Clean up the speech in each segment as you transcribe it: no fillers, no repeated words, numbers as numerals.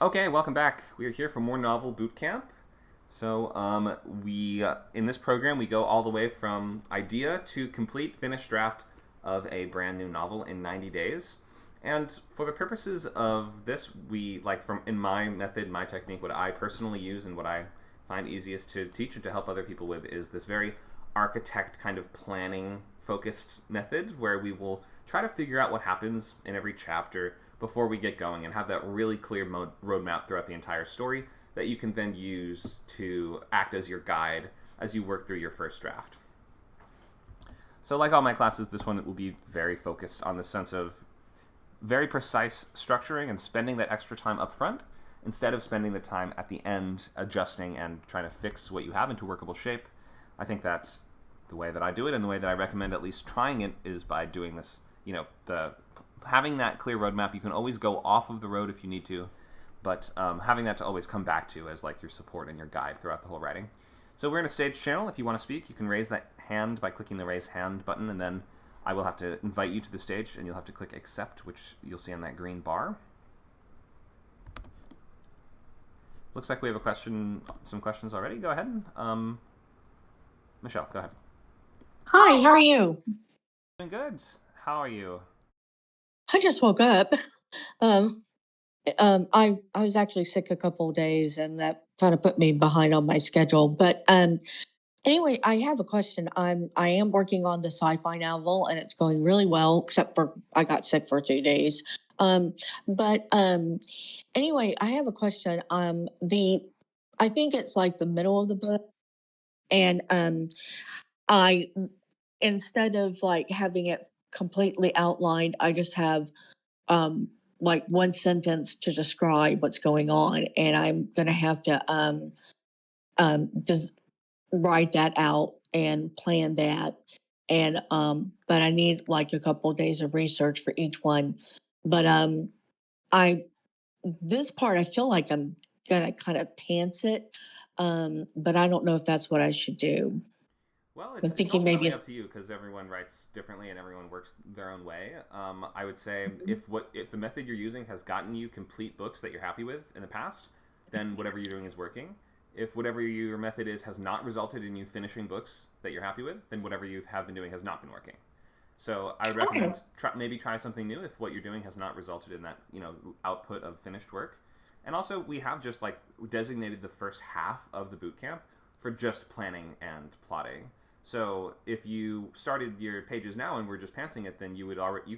Okay, welcome back. We are here for more novel bootcamp. We in this program we go all the way from idea to complete finished draft of a brand new novel in 90 days. And for the purposes of this, we like from in my method, my technique, what I personally use and what I find easiest to teach and to help other people with is this very architect kind of planning focused method where we will try to figure out what happens in every chapter before we get going and have that really clear roadmap throughout the entire story that you can then use to act as your guide as you work through your first draft. So like all my classes, this one will be very focused on the sense of very precise structuring and spending that extra time up front instead of spending the time at the end adjusting and trying to fix what you have into workable shape. I think that's the way that I do it, and the way that I recommend at least trying it is by doing this, having that clear roadmap. You can always go off of the road if you need to, but having that to always come back to as like your support and your guide throughout the whole writing. So we're in a stage channel. If you want to speak, you can raise that hand by clicking the raise hand button, and then I will have to invite you to the stage, and you'll have to click accept, which you'll see on that green bar. Looks like we have some questions already. Go ahead. Michelle, go ahead. Hi, how are you? Doing good. How are you? I just woke up. Um, I was actually sick a couple of days, and that kind of put me behind on my schedule. But anyway, I have a question. I am working on the sci-fi novel, and it's going really well, except for I got sick for 2 days. Um, but anyway, I have a question. I think it's like the middle of the book, and I instead of like having it completely outlined, I just have um, like one sentence to describe what's going on, and I'm going to have to just write that out and plan that. And but I need like a couple of days of research for each one. But I this part I feel like I'm gonna kind of pants it, but I don't know if that's what I should do. Well, I'm it's thinking maybe ultimately it's. up to you because everyone writes differently and everyone works their own way. I would say Mhm. if the method you're using has gotten you complete books that you're happy with in the past, then whatever you're doing is working. If whatever your method is has not resulted in you finishing books that you're happy with, then whatever you have been doing has not been working. So I would Okay. recommend maybe try something new if what you're doing has not resulted in that output of finished work. And also we have just like designated the first half of the boot camp for just planning and plotting. So if you started your pages now and were just pantsing it, then you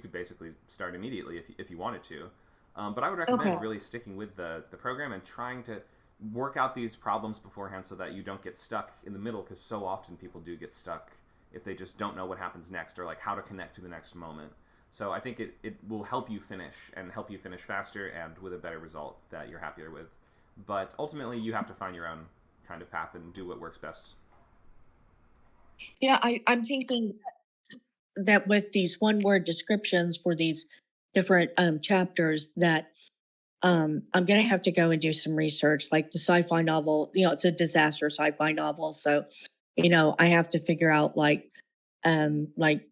could basically start immediately if you wanted to. But I would Okay. recommend really sticking with the program and trying to work out these problems beforehand so that you don't get stuck in the middle, because so often people do get stuck if they just don't know what happens next or like how to connect to the next moment. So I think it will help you finish and help you finish faster and with a better result that you're happier with. But ultimately, you have to find your own kind of path and do what works best. Yeah, I'm thinking that with these one word descriptions for these different chapters that I'm going to have to go and do some research. Like the sci-fi novel, it's a disaster sci-fi novel, so I have to figure out um like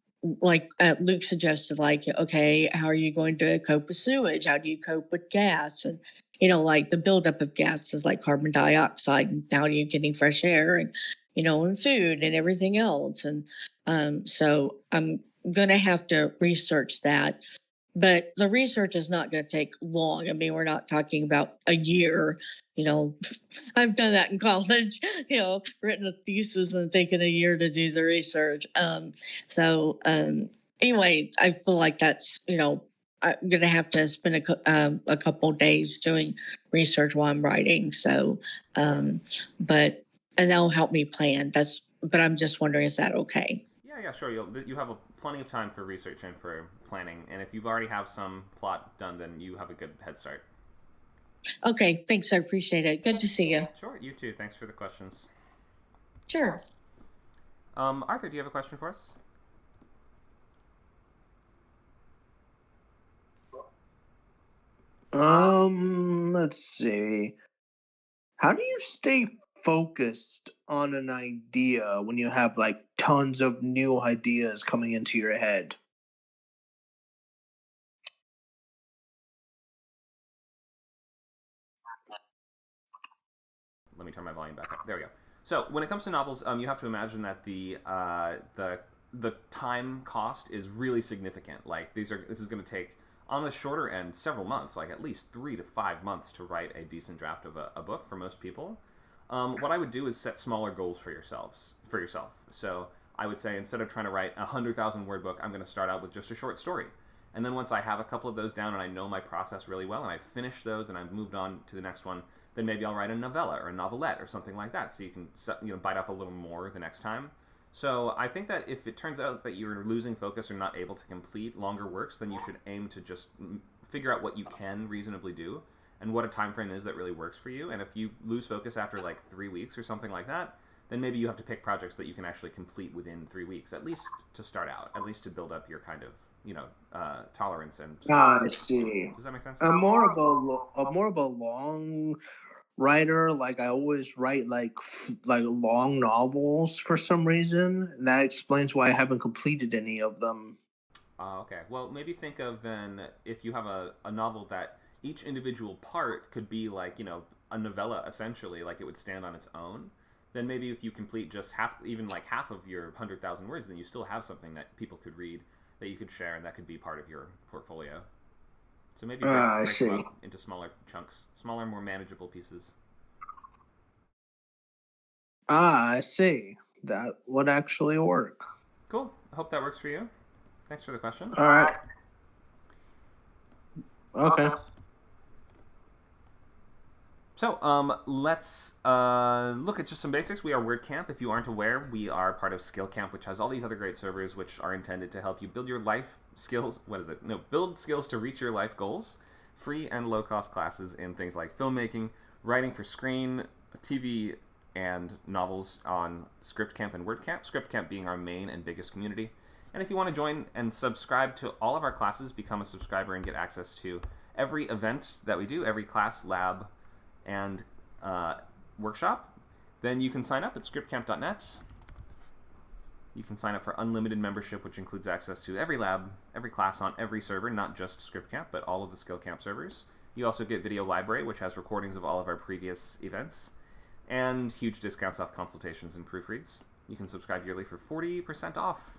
Luke suggested, like, okay, how are you going to cope with sewage? How do you cope with gas? And like the buildup of gases like carbon dioxide, and how are you getting fresh air, and and food and everything else. And so I'm gonna have to research that, but the research is not going to take long. I mean, we're not talking about a year. You know, I've done that in college. Written a thesis and taken a year to do the research. So anyway, I feel like that's I'm going to have to spend a couple days doing research while I'm writing. So, but and that'll help me plan. But I'm just wondering, is that okay? Yeah, sure. You have plenty of time for research and for planning, and if you've already have some plot done, then you have a good head start. Okay, thanks. I appreciate it. Good to see you. Sure, you too. Thanks for the questions. Sure. Arthur, do you have a question for us? Let's see. How do you stay focused on an idea when you have like tons of new ideas coming into your head? let me turn my volume back up. There we go. So when it comes to novels, you have to imagine that the time cost is really significant. Like this is going to take, on the shorter end, several months, like at least 3 to 5 months to write a decent draft of a book for most people. What I would do is set smaller goals for yourself. So I would say, instead of trying to write a 100,000 word book, I'm going to start out with just a short story. And then once I have a couple of those down and I know my process really well and I've finished those and I've moved on to the next one, then maybe I'll write a novella or a novelette or something like that, so you can bite off a little more the next time. So I think that if it turns out that you're losing focus or not able to complete longer works, then you should aim to just figure out what you can reasonably do and what a time frame is that really works for you. And if you lose focus after like 3 weeks or something like that, then maybe you have to pick projects that you can actually complete within 3 weeks, at least to start out, at least to build up your kind of tolerance and skills. I see. Does that make sense? I'm more of a long writer. Like I always write like long novels for some reason. And that explains why I haven't completed any of them. Okay. Well, maybe think of then, if you have a novel that each individual part could be like, a novella essentially, like it would stand on its own, then maybe if you complete just half of your 100,000 words, then you still have something that people could read, that you could share, and that could be part of your portfolio. So maybe break them up into smaller chunks, smaller, more manageable pieces. I see. That would actually work. Cool. I hope that works for you. Thanks for the question. All right. Okay. So let's look at just some basics. We are WordCamp. If you aren't aware, we are part of Skill Camp, which has all these other great servers which are intended to help you build your life skills. Build skills to reach your life goals. Free and low-cost classes in things like filmmaking, writing for screen, TV, and novels on Script Camp and WordCamp. Script Camp being our main and biggest community. And if you want to join and subscribe to all of our classes, become a subscriber and get access to every event that we do, every class, lab, and workshop, then you can sign up at scriptcamp.net. You can sign up for unlimited membership, which includes access to every lab, every class on every server, not just ScriptCamp, but all of the Skill Camp servers. You also get Video Library, which has recordings of all of our previous events, and huge discounts off consultations and proofreads. You can subscribe yearly for 40% off.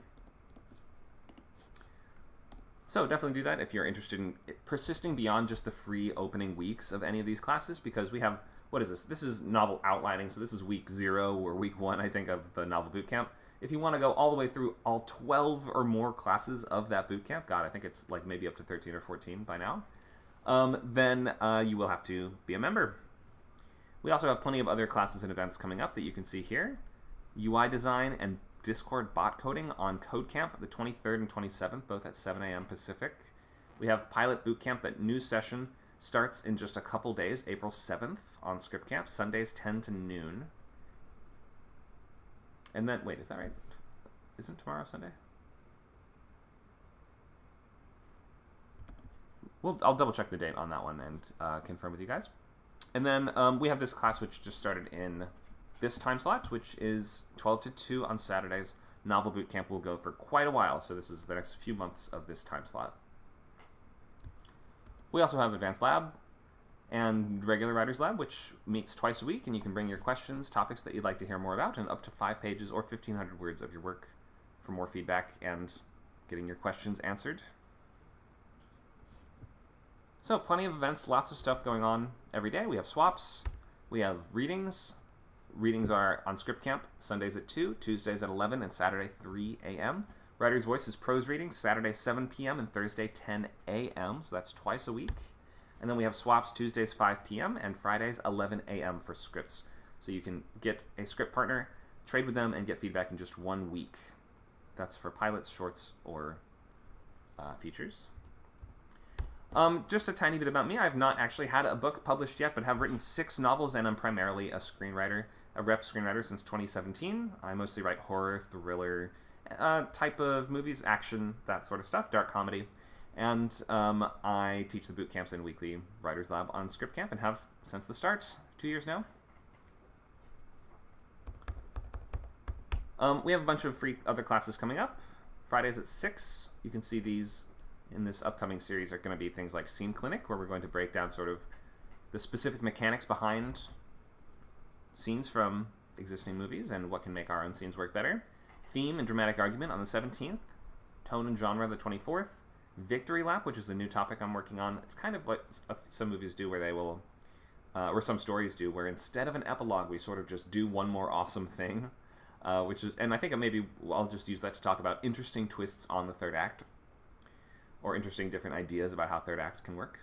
So definitely do that if you're interested in persisting beyond just the free opening weeks of any of these classes, because we have, what is this? This is novel outlining, so this is week 0 or week 1, I think, of the novel bootcamp. If you want to go all the way through all 12 or more classes of that bootcamp, God, I think it's like maybe up to 13 or 14 by now, then you will have to be a member. We also have plenty of other classes and events coming up that you can see here. UI design and Discord bot coding on CodeCamp, the 23rd and 27th, both at 7 a.m. Pacific. We have Pilot Bootcamp. That new session starts in just a couple days, April 7th on ScriptCamp, Sundays 10 to noon. And then, wait, is that right? Isn't tomorrow Sunday? I'll double check the date on that one and confirm with you guys. And then we have this class which just started in this time slot, which is 12 to 2 on Saturdays. Novel Bootcamp will go for quite a while, so this is the next few months of this time slot. We also have Advanced Lab and Regular Writers Lab, which meets twice a week, and you can bring your questions, topics that you'd like to hear more about, and up to 5 pages or 1,500 words of your work for more feedback and getting your questions answered. So plenty of events, lots of stuff going on every day. We have swaps, we have readings. Readings are on ScriptCamp, Sundays at 2, Tuesdays at 11, and Saturday 3 a.m. Writer's Voice is prose readings, Saturday 7 p.m. and Thursday 10 a.m., so that's twice a week. And then we have swaps Tuesdays 5 p.m. and Fridays 11 a.m. for scripts. So you can get a script partner, trade with them, and get feedback in just 1 week. That's for pilots, shorts, or features. Just a tiny bit about me. I've not actually had a book published yet, but have written 6 novels, and I'm primarily a screenwriter, a rep screenwriter since 2017. I mostly write horror, thriller, type of movies, action, that sort of stuff, dark comedy. And I teach the boot camps and weekly Writers Lab on Script Camp and have since the start, 2 years now. We have a bunch of free other classes coming up. Fridays at 6. You can see these in this upcoming series are going to be things like Scene Clinic, where we're going to break down sort of the specific mechanics behind scenes from existing movies and what can make our own scenes work better. Theme and dramatic argument on the 17th. Tone and genre the 24th. Victory lap, which is a new topic I'm working on. It's kind of like some movies do where they will, or some stories do, where instead of an epilogue, we sort of just do one more awesome thing. And I think maybe I'll just use that to talk about interesting twists on the third act, or interesting different ideas about how third act can work.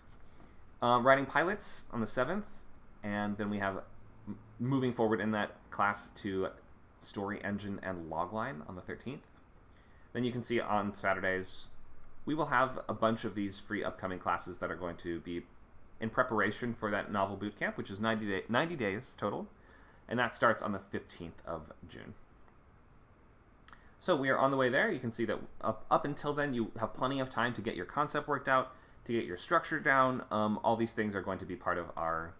Writing pilots on the 7th, and then we have moving forward in that class to story engine and logline on the 13th. Then you can see on Saturdays, we will have a bunch of these free upcoming classes that are going to be in preparation for that novel bootcamp, which is 90 days total, and that starts on the 15th of June. So we are on the way there. You can see that up until then, you have plenty of time to get your concept worked out, to get your structure down. All these things are going to be part of our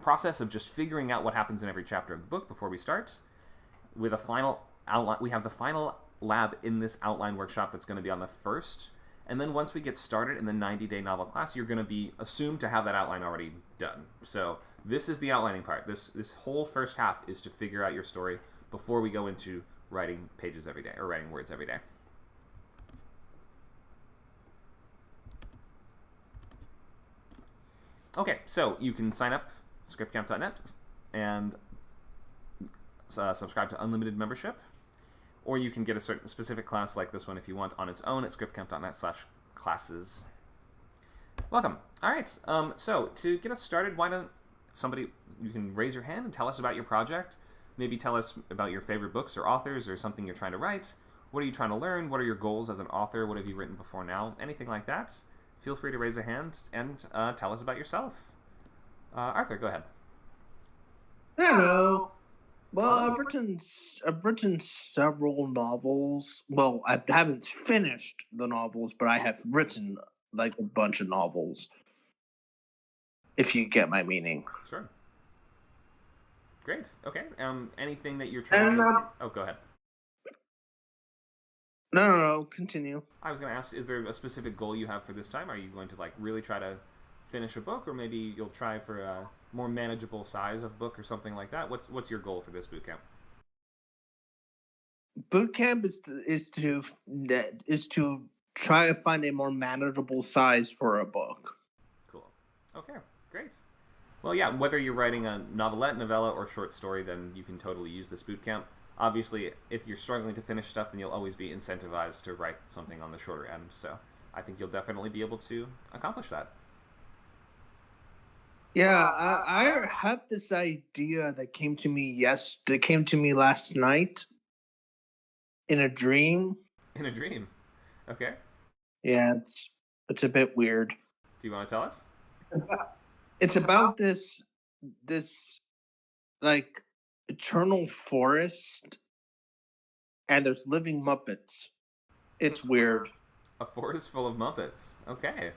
process of just figuring out what happens in every chapter of the book before we start. With a final outline, we have the final lab in this outline workshop that's going to be on the 1st. And then once we get started in the 90-day novel class, you're going to be assumed to have that outline already done. So this is the outlining part. This whole first half is to figure out your story before we go into writing pages every day, or writing words every day. Okay, so you can sign up scriptcamp.net and subscribe to unlimited membership, or you can get a certain specific class like this one if you want on its own at scriptcamp.net/classes. Welcome. All right, so to get us started, why don't you can raise your hand and tell us about your project. Maybe tell us about your favorite books or authors or something you're trying to write. What are you trying to learn? What are your goals as an author? What have you written before now? Anything like that. Feel free to raise a hand and tell us about yourself. Arthur, go ahead. Hello. Well, I've written several novels. Well, I haven't finished the novels, but I have written like a bunch of novels. If you get my meaning. Sure. Great. Okay. Anything that you're trying to... Oh, go ahead. No. Continue. I was going to ask, is there a specific goal you have for this time? Are you going to like really try to finish a book, or maybe you'll try for a more manageable size of book or something like that? What's your goal for this bootcamp? Bootcamp is to try to find a more manageable size for a book. Cool. Okay. Great. Well, yeah, whether you're writing a novelette, novella, or short story, then you can totally use this bootcamp. Obviously, if you're struggling to finish stuff, then you'll always be incentivized to write something on the shorter end. So I think you'll definitely be able to accomplish that. Yeah, I had this idea that came to me last night in a dream. In a dream? Okay. Yeah, it's a bit weird. Do you want to tell us? It's about this like eternal forest, and there's living Muppets. It's weird. A forest full of Muppets. Okay.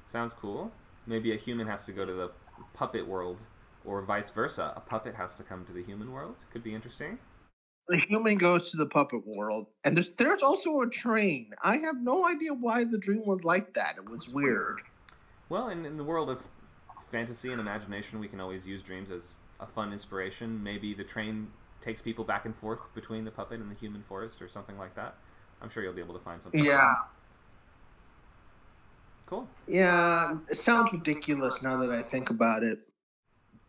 Sounds cool. Maybe a human has to go to the puppet world, or vice versa. A puppet has to come to the human world. Could be interesting. The human goes to the puppet world, and there's also a train. I have no idea why the dream was like that. It was weird. Well, in the world of fantasy and imagination, we can always use dreams as a fun inspiration. Maybe the train takes people back and forth between the puppet and the human forest or something like that. I'm sure you'll be able to find something. Yeah. Cool. Yeah, it sounds ridiculous now that I think about it.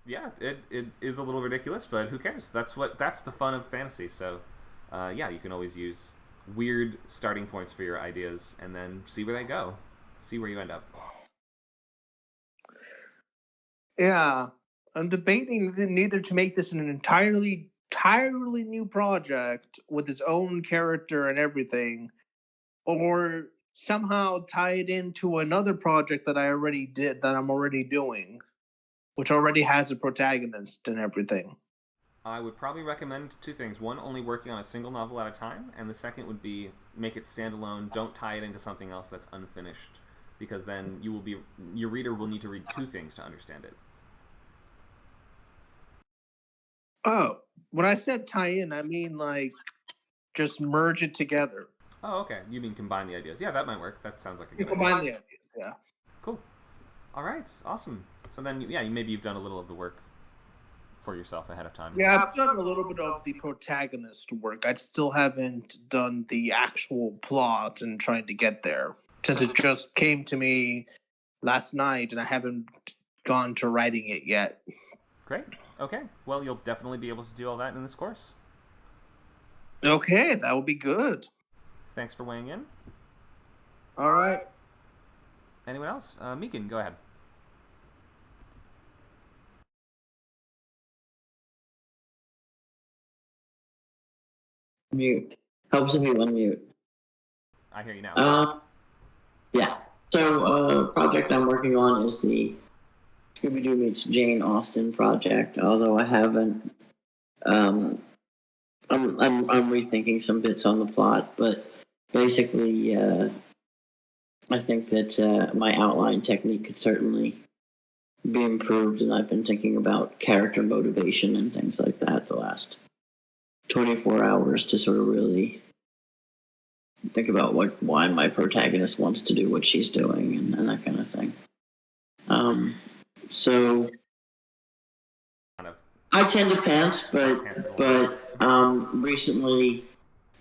Yeah, it is a little ridiculous, but who cares? That's the fun of fantasy. So, yeah, you can always use weird starting points for your ideas and then see where they go. See where you end up. Yeah, I'm debating neither to make this an entirely new project with its own character and everything, or somehow tie it into another project that I'm already doing, which already has a protagonist and everything. I would probably recommend two things. One, only working on a single novel at a time, and the second would be make it standalone. Don't tie it into something else that's unfinished, because then your reader will need to read two things to understand it. Oh, when I said tie in, I mean like just merge it together. Oh, okay. You mean combine the ideas. Yeah, that might work. That sounds like a good idea. Combine the ideas, yeah. Cool. All right, awesome. So then, yeah, maybe you've done a little of the work for yourself ahead of time. Yeah, I've done a little bit of the protagonist work. I still haven't done the actual plot and trying to get there, since it just came to me last night and I haven't gone to writing it yet. Great. Okay. Well, you'll definitely be able to do all that in this course. Okay, that will be good. Thanks for weighing in. All right. Anyone else? Megan, go ahead. Mute. Helps if you unmute. I hear you now. Yeah. So, project I'm working on is the Scooby-Doo meets Jane Austen project. Although I haven't, I'm rethinking some bits on the plot, but basically, I think that my outline technique could certainly be improved, and I've been thinking about character motivation and things like that the last 24 hours to sort of really think about why my protagonist wants to do what she's doing and that kind of thing. So Kind of. I tend to pants, but recently,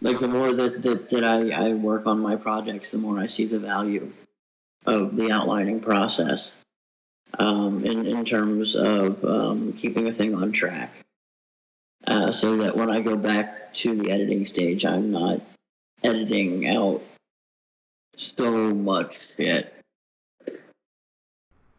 like the more that I work on my projects, the more I see the value of the outlining process in terms of keeping a thing on track. So that when I go back to the editing stage, I'm not editing out so much shit.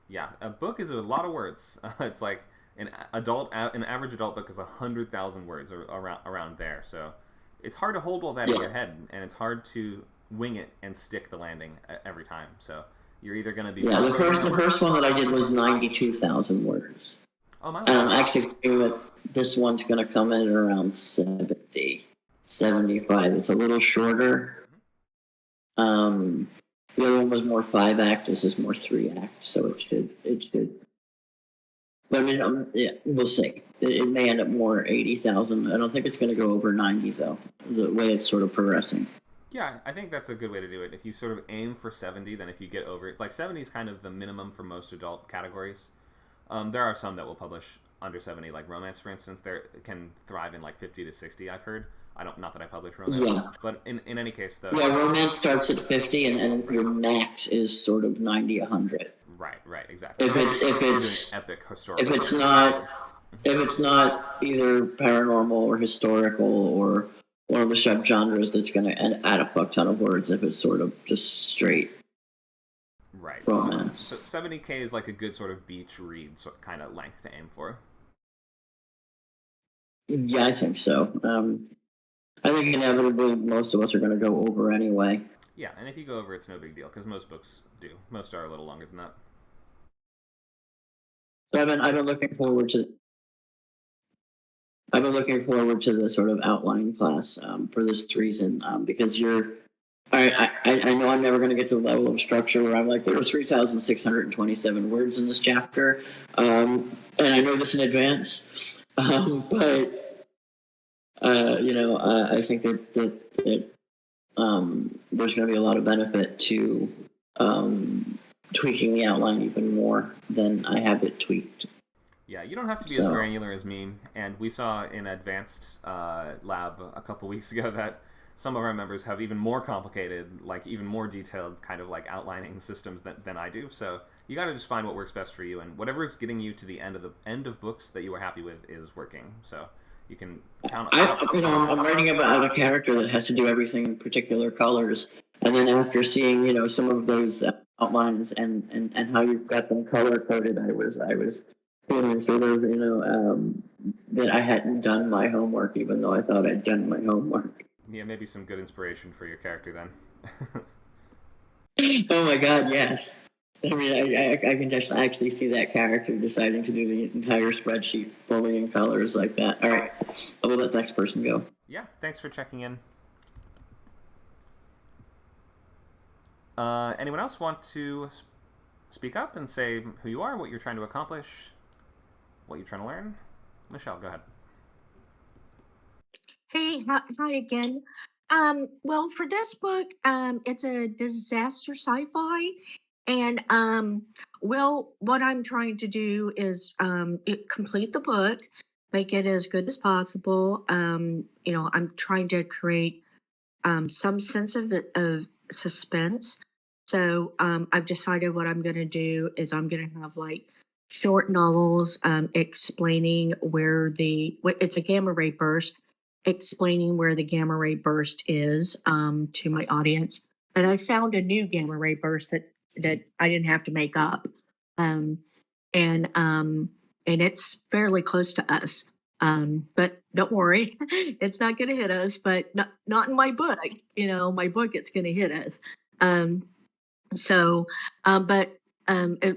Yeah, a book is a lot of words. It's like an average adult book is 100,000 words or around there. So it's hard to hold all that in your head, and it's hard to wing it and stick the landing every time. So you're either going to be the first one that I did was 92,000 words. Oh my! And I'm actually thinking that this one's going to come in at around 70, 75. It's a little shorter. The other one was more 5-act. This is more 3-act. So it should. But I mean, yeah, we'll see. It may end up more 80,000. I don't think it's going to go over 90 though. The way it's sort of progressing. Yeah, I think that's a good way to do it. If you sort of aim for 70, then if you get over it, like 70 is kind of the minimum for most adult categories. There are some that will publish under 70, like romance, for instance. There can thrive in like 50 to 60. I've heard. Not that I publish romance, but in any case, though. Yeah, romance starts at 50, and your max is sort of 90, 100. Right, exactly. If it's epic historical. If it's not either paranormal or historical or one of the subgenres that's going to add a fuck ton of words, if it's sort of just straight romance. So 70K is like a good sort of beach read kind of length to aim for. Yeah, I think so. I think inevitably most of us are going to go over anyway. Yeah, and if you go over, it's no big deal because most books do. Most are a little longer than that. So I've been looking forward to. I've been looking forward to the sort of outline class for this reason because I know I'm never going to get to the level of structure where I'm like, there was 3,627 words in this chapter, and I know this in advance, but I think that there's going to be a lot of benefit to tweaking the outline even more than I have it tweaked. Yeah, you don't have to be as granular as me. And we saw in advanced lab a couple weeks ago that some of our members have even more complicated, like even more detailed kind of like outlining systems than I do. So you got to just find what works best for you, and whatever is getting you to the end of books that you are happy with is working. So you can count. I'm writing about a character that has to do everything in particular colors, and then after seeing some of those outlines and how you've got them color coded, I was feeling sort of that I hadn't done my homework, even though I thought I'd done my homework. Yeah, maybe some good inspiration for your character then. Oh my God, yes. I mean, I can just actually see that character deciding to do the entire spreadsheet fully in colors like that. All right, I will let the next person go. Yeah, thanks for checking in. Anyone else want to speak up and say who you are, what you're trying to accomplish, what you're trying to learn? Michelle, go ahead. Hey, hi again. Well, for this book, it's a disaster sci-fi, and what I'm trying to do is complete the book. make it as good as possible. I'm trying to create some sense of suspense. So I've decided what I'm going to do is I'm going to have like short novels explaining it's a gamma ray burst, explaining where the gamma ray burst is to my audience. And I found a new gamma ray burst that I didn't have to make up. Um, and um, and it's fairly close to us. But don't worry, it's not going to hit us. But not in my book. My book, it's going to hit us. Um, so, but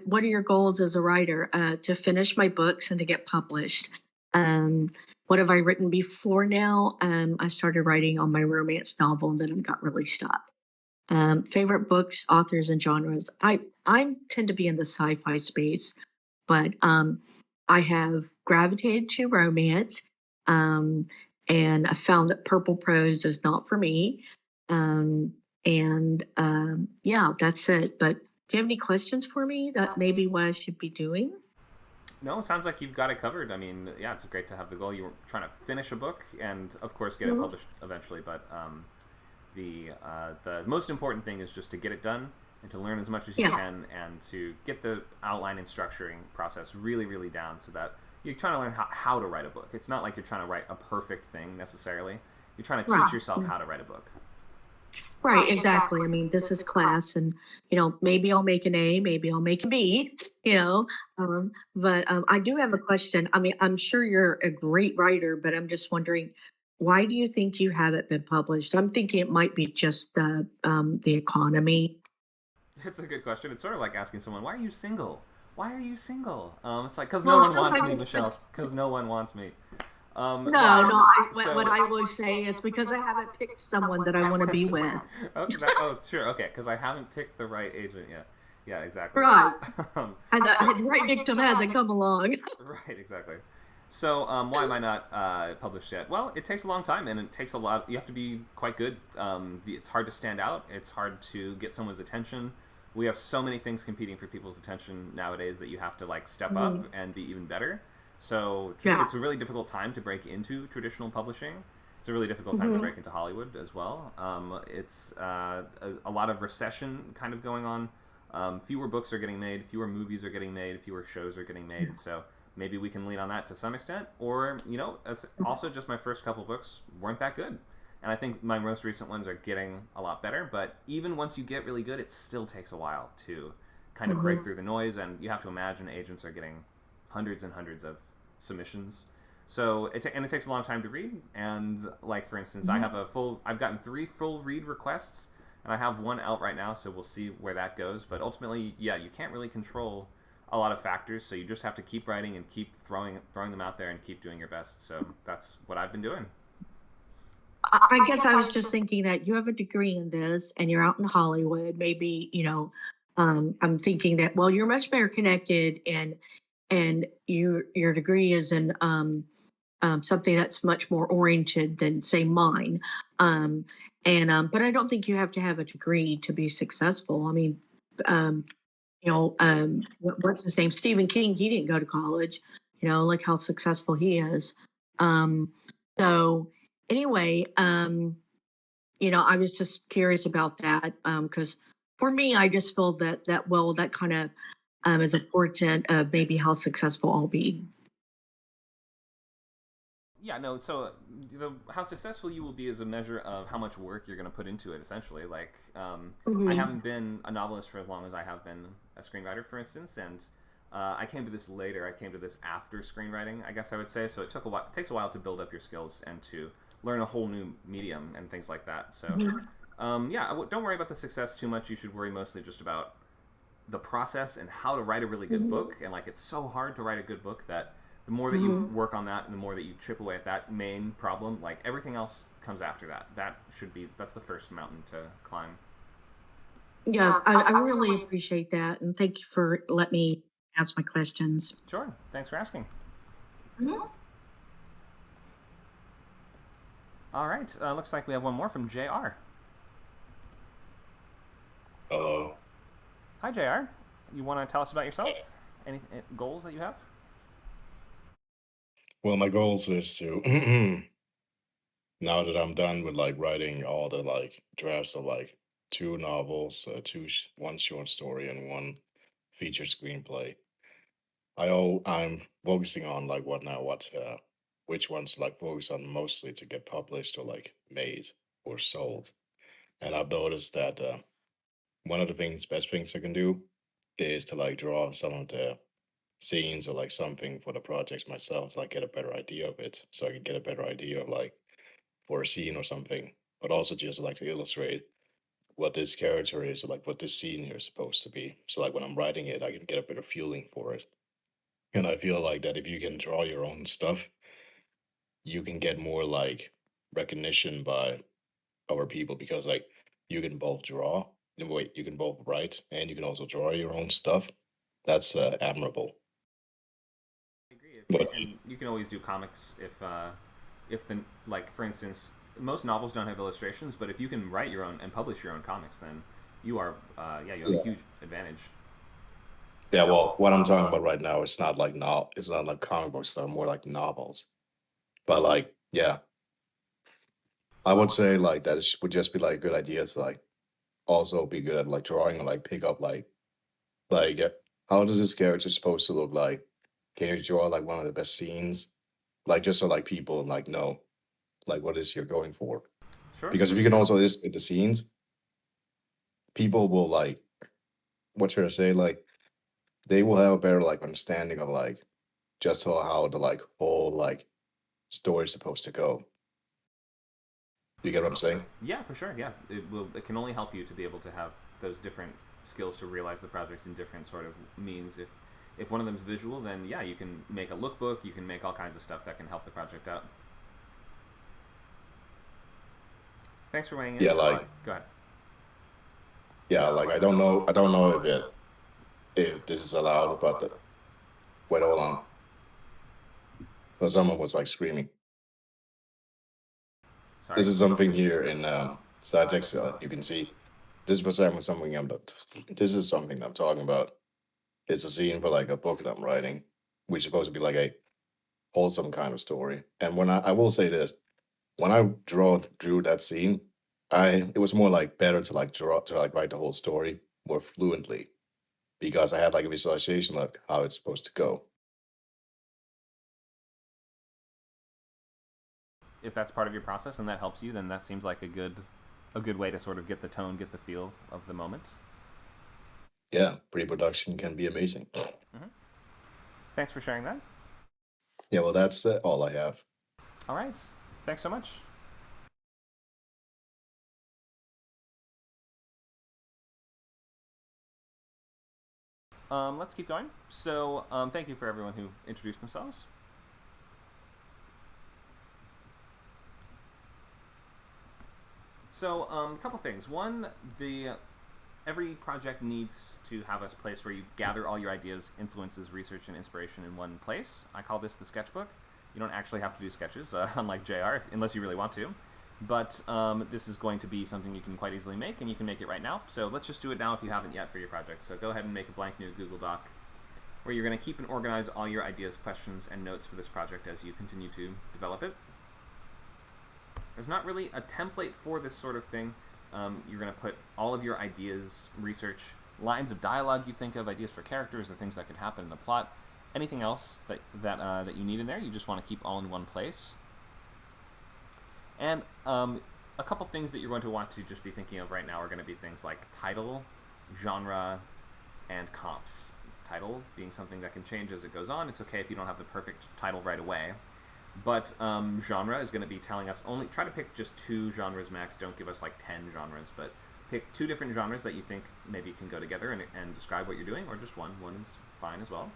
what are your goals as a writer? To finish my books and to get published. Um, what have I written before now? I started writing on my romance novel, and then I got really stuck. Favorite books, authors, and genres. I tend to be in the sci-fi space, but I have gravitated to romance, um, and I found that purple prose is not for me. Um, yeah, that's it. But do you have any questions for me that maybe what I should be doing? No, it sounds like you've got it covered. I mean, yeah, it's great to have the goal. You were trying to finish a book and, of course, get it Mhm. published eventually. But the most important thing is just to get it done and to learn as much as you Yeah, can and to get the outline and structuring process really, really down so that you're trying to learn how to write a book. It's not like you're trying to write a perfect thing necessarily. You're trying to teach right. yourself how to write a book. Right, exactly. I mean, this is class, and maybe I'll make an A, maybe I'll make a B. But I do have a question. I mean, I'm sure you're a great writer, but I'm just wondering, why do you think you haven't been published? I'm thinking it might be just the economy. It's a good question. It's sort of like asking someone, "Why are you single? Why are you single?" It's like, "Cause no Well, one wants me, sometimes Michelle. Cause no one wants me." no, Yeah. no. So. What I will say is because I haven't picked someone that I want to be with. Okay. Sure. Okay. Because I haven't picked the right agent yet. Yeah. Exactly. Right, Um, and so. the right victim hasn't come along. Right. Exactly. So, why am I not published yet? Well, it takes a long time, and it takes a lot. You have to be quite good. It's hard to stand out. It's hard to get someone's attention. We have so many things competing for people's attention nowadays that you have to like step up Mhm. and be even better. So Yeah. it's a really difficult time to break into traditional publishing. It's a really difficult time to Hmm. break into Hollywood as well. It's a lot of recession kind of going on. Fewer books are getting made, fewer movies are getting made, fewer shows are getting made. So maybe we can lean on that to some extent. Or it's also just my first couple books weren't that good. And I think my most recent ones are getting a lot better. But even once you get really good, it still takes a while to kind of break Hmm. through the noise. And you have to imagine agents are getting hundreds and hundreds of submissions. So it takes a long time to read. And like for instance, I've gotten 3 full read requests, and I have one out right now. So we'll see where that goes. But ultimately, yeah, you can't really control a lot of factors. So you just have to keep writing and keep throwing them out there and keep doing your best. So that's what I've been doing. I guess I was just thinking that you have a degree in this and you're out in Hollywood. Maybe, I'm thinking that, well, you're much better connected and your degree is in something that's much more oriented than say mine. Um, but I don't think you have to have a degree to be successful. I mean, um, what's his name? Stephen King, he didn't go to college, like how successful he is. Um, so anyway, I was just curious about that. Because for me, I just feel that kind of is important of maybe how successful I'll be. Yeah, no. So, how successful you will be is a measure of how much work you're going to put into it. Essentially, like I Hmm. haven't been a novelist for as long as I have been a screenwriter, for instance, and I came to this later. I came to this after screenwriting, I guess I would say. So it took a while. It takes a while to build up your skills and to learn a whole new medium and things like that. So, yeah, don't worry about the success too much. You should worry mostly just about the process and how to write a really good Hmm. book. And like, it's so hard to write a good book that the more that you Hmm. work on that and the more that you chip away at that main problem, like everything else comes after that. That's the first mountain to climb. Yeah, I really appreciate that, and thank you for letting me ask my questions. Sure. Thanks for asking. Mhm. All right. Looks like we have one more from JR. Hello. Hi, JR. You want to tell us about yourself? Any goals that you have? Well, my goals is to now that I'm done with like writing all the like drafts of like two novels, one short story and one feature screenplay. I'm focusing on like which ones to like focus on mostly to get published or like made or sold. And I've noticed that one of the best things I can do is to like draw some of the scenes or like something for the projects myself, like get a better idea of it, so I can get a better idea of like for a scene or something, but also just like to illustrate what this character is or like what this scene here is supposed to be. So like when I'm writing it, I can get a better feeling for it. And I feel like that if you can draw your own stuff, you can get more like recognition by other people because like you can both draw, you can both write, and you can also draw your own stuff. That's admirable. I agree. But And you can always do comics if the like for instance, most novels don't have illustrations, but if you can write your own and publish your own comics, then you are you have a huge advantage. yeah, well, what I'm talking about right now, it's not like comic books, they're more like novels. But like, yeah, I would say like would just be like a good idea to like also be good at like drawing and like pick up like how does this character supposed to look like? Can you draw like one of the best scenes? Like just so like people like know like what is you're going for. Sure. Because if you can also illustrate the scenes, people will like what should I say, like they will have a better like understanding of like just how the like whole like story is supposed to go. You get what I'm saying? Yeah, for sure. Yeah, it can only help you to be able to have those different skills to realize the project in different sort of means. If one of them is visual, then yeah, you can make a lookbook. You can make all kinds of stuff that can help the project out. Thanks for weighing in. Yeah, like Go ahead. yeah, like I don't know if this is allowed, but wait, hold on. But someone was like screaming. Sorry. This is something here in Cytex, you can see. This was something this is something I'm talking about. It's a scene for like a book that I'm writing, which is supposed to be like a wholesome kind of story. And when I will say this, when I drew that scene, it was more like better to like write the whole story more fluently because I had like a visualization of how it's supposed to go. If that's part of your process and that helps you, then that seems like a good way to sort of get the tone, get the feel of the moment. Yeah, pre-production can be amazing. Mm-hmm. Thanks for sharing that. Yeah, well, that's all I have. All right. Thanks so much. Let's keep going. So, thank you for everyone who introduced themselves. So, a couple things. One, every project needs to have a place where you gather all your ideas, influences, research, and inspiration in one place. I call this the sketchbook. You don't actually have to do sketches, unlike JR, unless you really want to. But this is going to be something you can quite easily make, and you can make it right now. So let's just do it now if you haven't yet for your project. So go ahead and make a blank new Google Doc where you're going to keep and organize all your ideas, questions, and notes for this project as you continue to develop it. There's not really a template for this sort of thing. You're going to put all of your ideas, research, lines of dialogue you think of, ideas for characters, and things that could happen in the plot. Anything else that you need in there, you just want to keep all in one place. And a couple things that you're going to want to just be thinking of right now are going to be things like title, genre, and comps. Title being something that can change as it goes on. It's okay if you don't have the perfect title right away. But genre is going to be telling us try to pick just 2 genres max. Don't give us like 10 genres, but pick 2 different genres that you think maybe can go together and describe what you're doing, or just one. One is fine as well.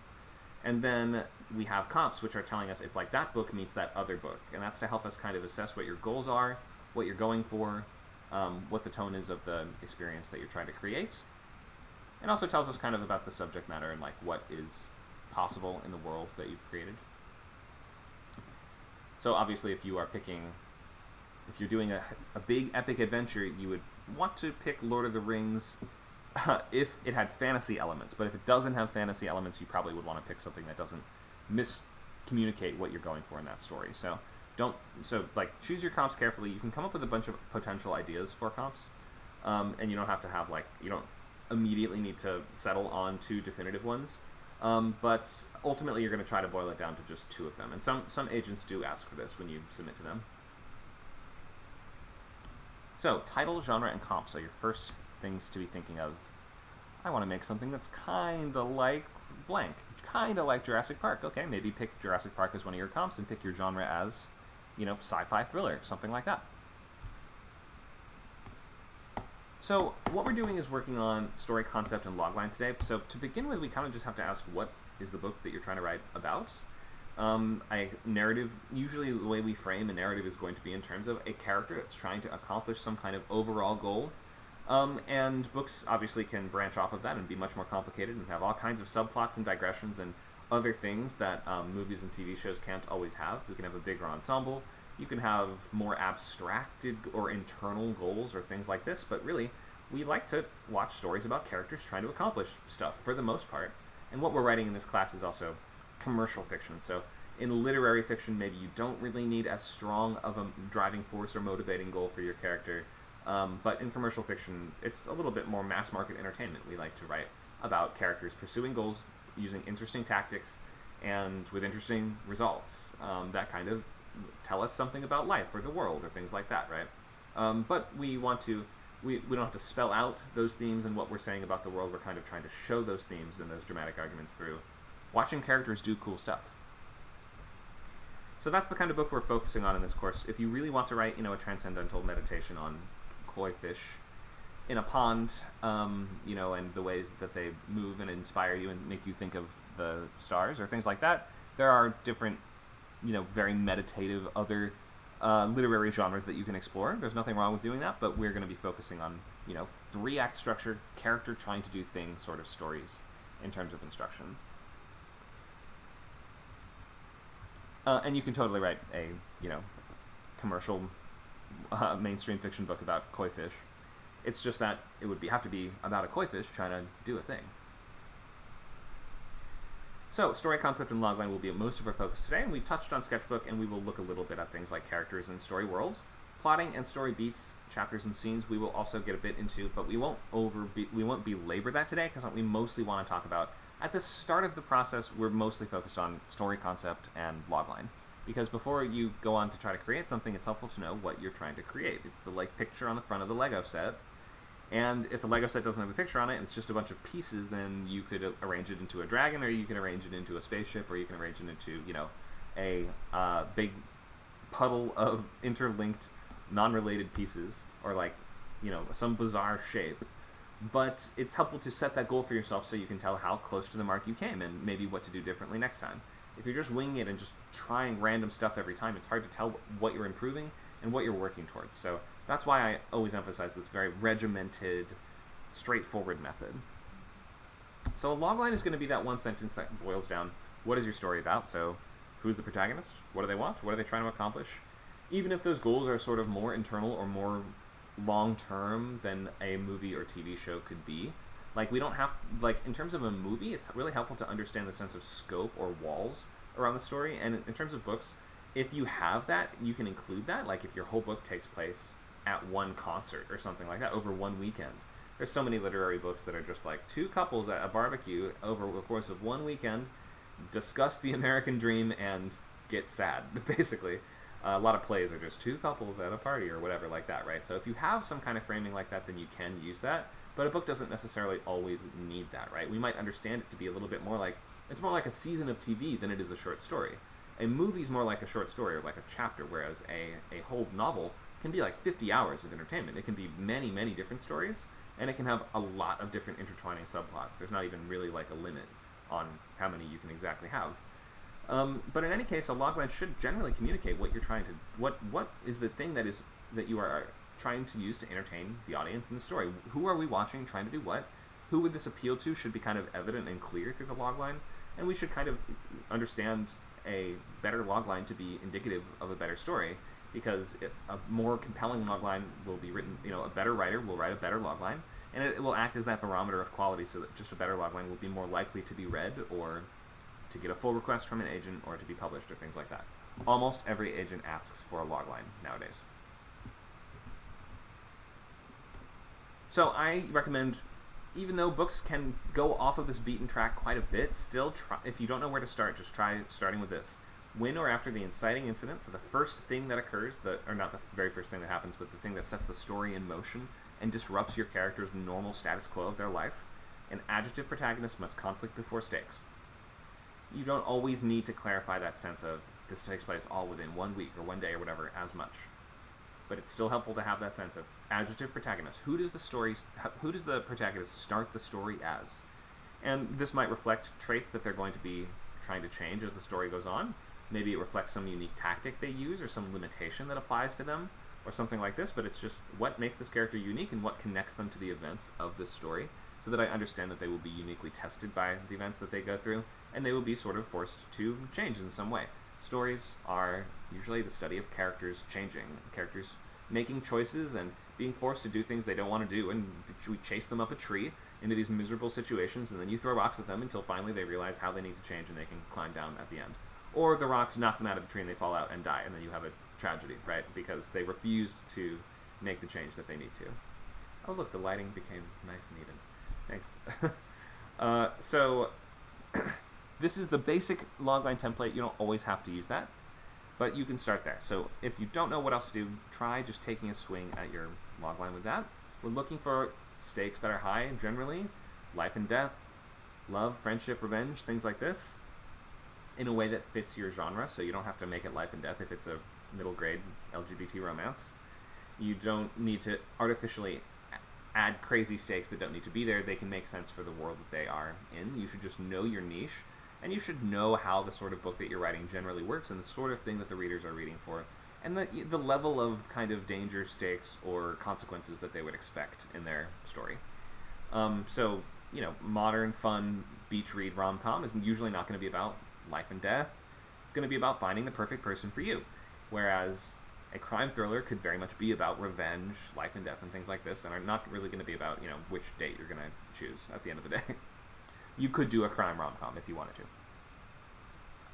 And then we have comps, which are telling us it's like that book meets that other book. And that's to help us kind of assess what your goals are, what you're going for, what the tone is of the experience that you're trying to create. And also tells us kind of about the subject matter and like what is possible in the world that you've created. So obviously if you're doing a big epic adventure, you would want to pick Lord of the Rings if it had fantasy elements. But if it doesn't have fantasy elements, you probably would want to pick something that doesn't communicate what you're going for in that story. So choose your comps carefully. You can come up with a bunch of potential ideas for comps, and you don't have to have you don't immediately need to settle on 2 definitive ones. But ultimately, you're going to try to boil it down to just 2 of them. And some agents do ask for this when you submit to them. So, title, genre, and comps are your first things to be thinking of. I want to make something that's kind of like blank, kind of like Jurassic Park. Okay, maybe pick Jurassic Park as one of your comps and pick your genre as, sci-fi thriller, something like that. So what we're doing is working on story concept and logline today. So to begin with, we kind of just have to ask, what is the book that you're trying to write about? Narrative, usually the way we frame a narrative is going to be in terms of a character that's trying to accomplish some kind of overall goal. And books obviously can branch off of that and be much more complicated and have all kinds of subplots and digressions and other things that movies and TV shows can't always have. We can have a bigger ensemble. You can have more abstracted or internal goals or things like this, but really, we like to watch stories about characters trying to accomplish stuff for the most part. And what we're writing in this class is also commercial fiction. So in literary fiction, maybe you don't really need as strong of a driving force or motivating goal for your character. But in commercial fiction, it's a little bit more mass market entertainment. We like to write about characters pursuing goals using interesting tactics and with interesting results that kind of tell us something about life or the world or things like that, right? But we don't have to spell out those themes and what we're saying about the world. We're kind of trying to show those themes and those dramatic arguments through watching characters do cool stuff. So that's the kind of book we're focusing on in this course. If you really want to write, a transcendental meditation on koi fish in a pond, and the ways that they move and inspire you and make you think of the stars or things like that, there are different, very meditative other literary genres that you can explore. There's nothing wrong with doing that, but we're going to be focusing on, 3-act structure, character trying to do things sort of stories in terms of instruction. And you can totally write a, commercial mainstream fiction book about koi fish. It's just that it would have to be about a koi fish trying to do a thing. So, story concept and logline will be most of our focus today, and we touched on sketchbook, and we will look a little bit at things like characters and story worlds. Plotting and story beats, chapters and scenes, we will also get a bit into, but we won't belabor that today, because we mostly want to talk about, at the start of the process, we're mostly focused on story concept and logline. Because before you go on to try to create something, it's helpful to know what you're trying to create. It's the picture on the front of the Lego set. And if the Lego set doesn't have a picture on it, and it's just a bunch of pieces, then you could arrange it into a dragon, or you can arrange it into a spaceship, or you can arrange it into, a big puddle of interlinked, non-related pieces, or some bizarre shape. But it's helpful to set that goal for yourself so you can tell how close to the mark you came and maybe what to do differently next time. If you're just winging it and just trying random stuff every time, it's hard to tell what you're improving and what you're working towards. So that's why I always emphasize this very regimented, straightforward method. So a logline is going to be that one sentence that boils down, what is your story about? So who's the protagonist? What do they want? What are they trying to accomplish? Even if those goals are sort of more internal or more long-term than a movie or TV show could be. We don't have, in terms of a movie, it's really helpful to understand the sense of scope or walls around the story. And in terms of books, if you have that, you can include that. If your whole book takes place at one concert or something like that over one weekend. There's so many literary books that are just 2 couples at a barbecue over the course of one weekend, discuss the American dream and get sad, basically. A lot of plays are just 2 couples at a party or whatever like that, right? So if you have some kind of framing like that, then you can use that. But a book doesn't necessarily always need that, right? We might understand it to be a little bit more it's more like a season of TV than it is a short story. A movie's more like a short story or like a chapter, whereas a whole novel can be 50 hours of entertainment. It can be many, many different stories, and it can have a lot of different intertwining subplots. There's not even really a limit on how many you can exactly have. But in any case, a logline should generally communicate what you're trying to, what is the thing that you are trying to use to entertain the audience in the story. Who are we watching, trying to do what? Who would this appeal to should be kind of evident and clear through the logline, and we should kind of understand a better logline to be indicative of a better story, because a more compelling logline will be written, a better writer will write a better logline, and it will act as that barometer of quality, so that just a better logline will be more likely to be read or to get a full request from an agent or to be published or things like that. Almost every agent asks for a logline nowadays. So I recommend, even though books can go off of this beaten track quite a bit, still try, if you don't know where to start, just try starting with this. When or after the inciting incident, so the first thing that occurs, or not the very first thing that happens, but the thing that sets the story in motion and disrupts your character's normal status quo of their life, an adjective protagonist must conflict before stakes. You don't always need to clarify that sense of this takes place all within 1 week or 1 day or whatever as much. But it's still helpful to have that sense of adjective protagonist. Who does the protagonist start the story as? And this might reflect traits that they're going to be trying to change as the story goes on. Maybe it reflects some unique tactic they use or some limitation that applies to them or something like this, but it's just what makes this character unique and what connects them to the events of this story, so that I understand that they will be uniquely tested by the events that they go through, and they will be sort of forced to change in some way. Stories are usually the study of characters changing, characters making choices and being forced to do things they don't want to do, and we chase them up a tree into these miserable situations, and then you throw rocks at them until finally they realize how they need to change and they can climb down at the end. Or the rocks knock them out of the tree and they fall out and die, and then you have a tragedy, right? Because they refused to make the change that they need to. Oh look, the lighting became nice and even. Thanks. So this is the basic logline template. You don't always have to use that, but you can start there. So if you don't know what else to do, try just taking a swing at your logline with that. We're looking for stakes that are high, generally. Life and death, love, friendship, revenge, things like this, in a way that fits your genre, so you don't have to make it life and death if it's a middle grade LGBT romance. You don't need to artificially add crazy stakes that don't need to be there. They can make sense for the world that they are in. You should just know your niche, and you should know how the sort of book that you're writing generally works and the sort of thing that the readers are reading for, and the level of kind of danger, stakes, or consequences that they would expect in their story. So, you know, modern, fun, beach read rom-com is usually not going to be about life and death. It's going to be about finding the perfect person for you. Whereas a crime thriller could very much be about revenge, life and death, and things like this, and are not really going to be about, you know, which date you're going to choose at the end of the day. You could do a crime rom-com if you wanted to.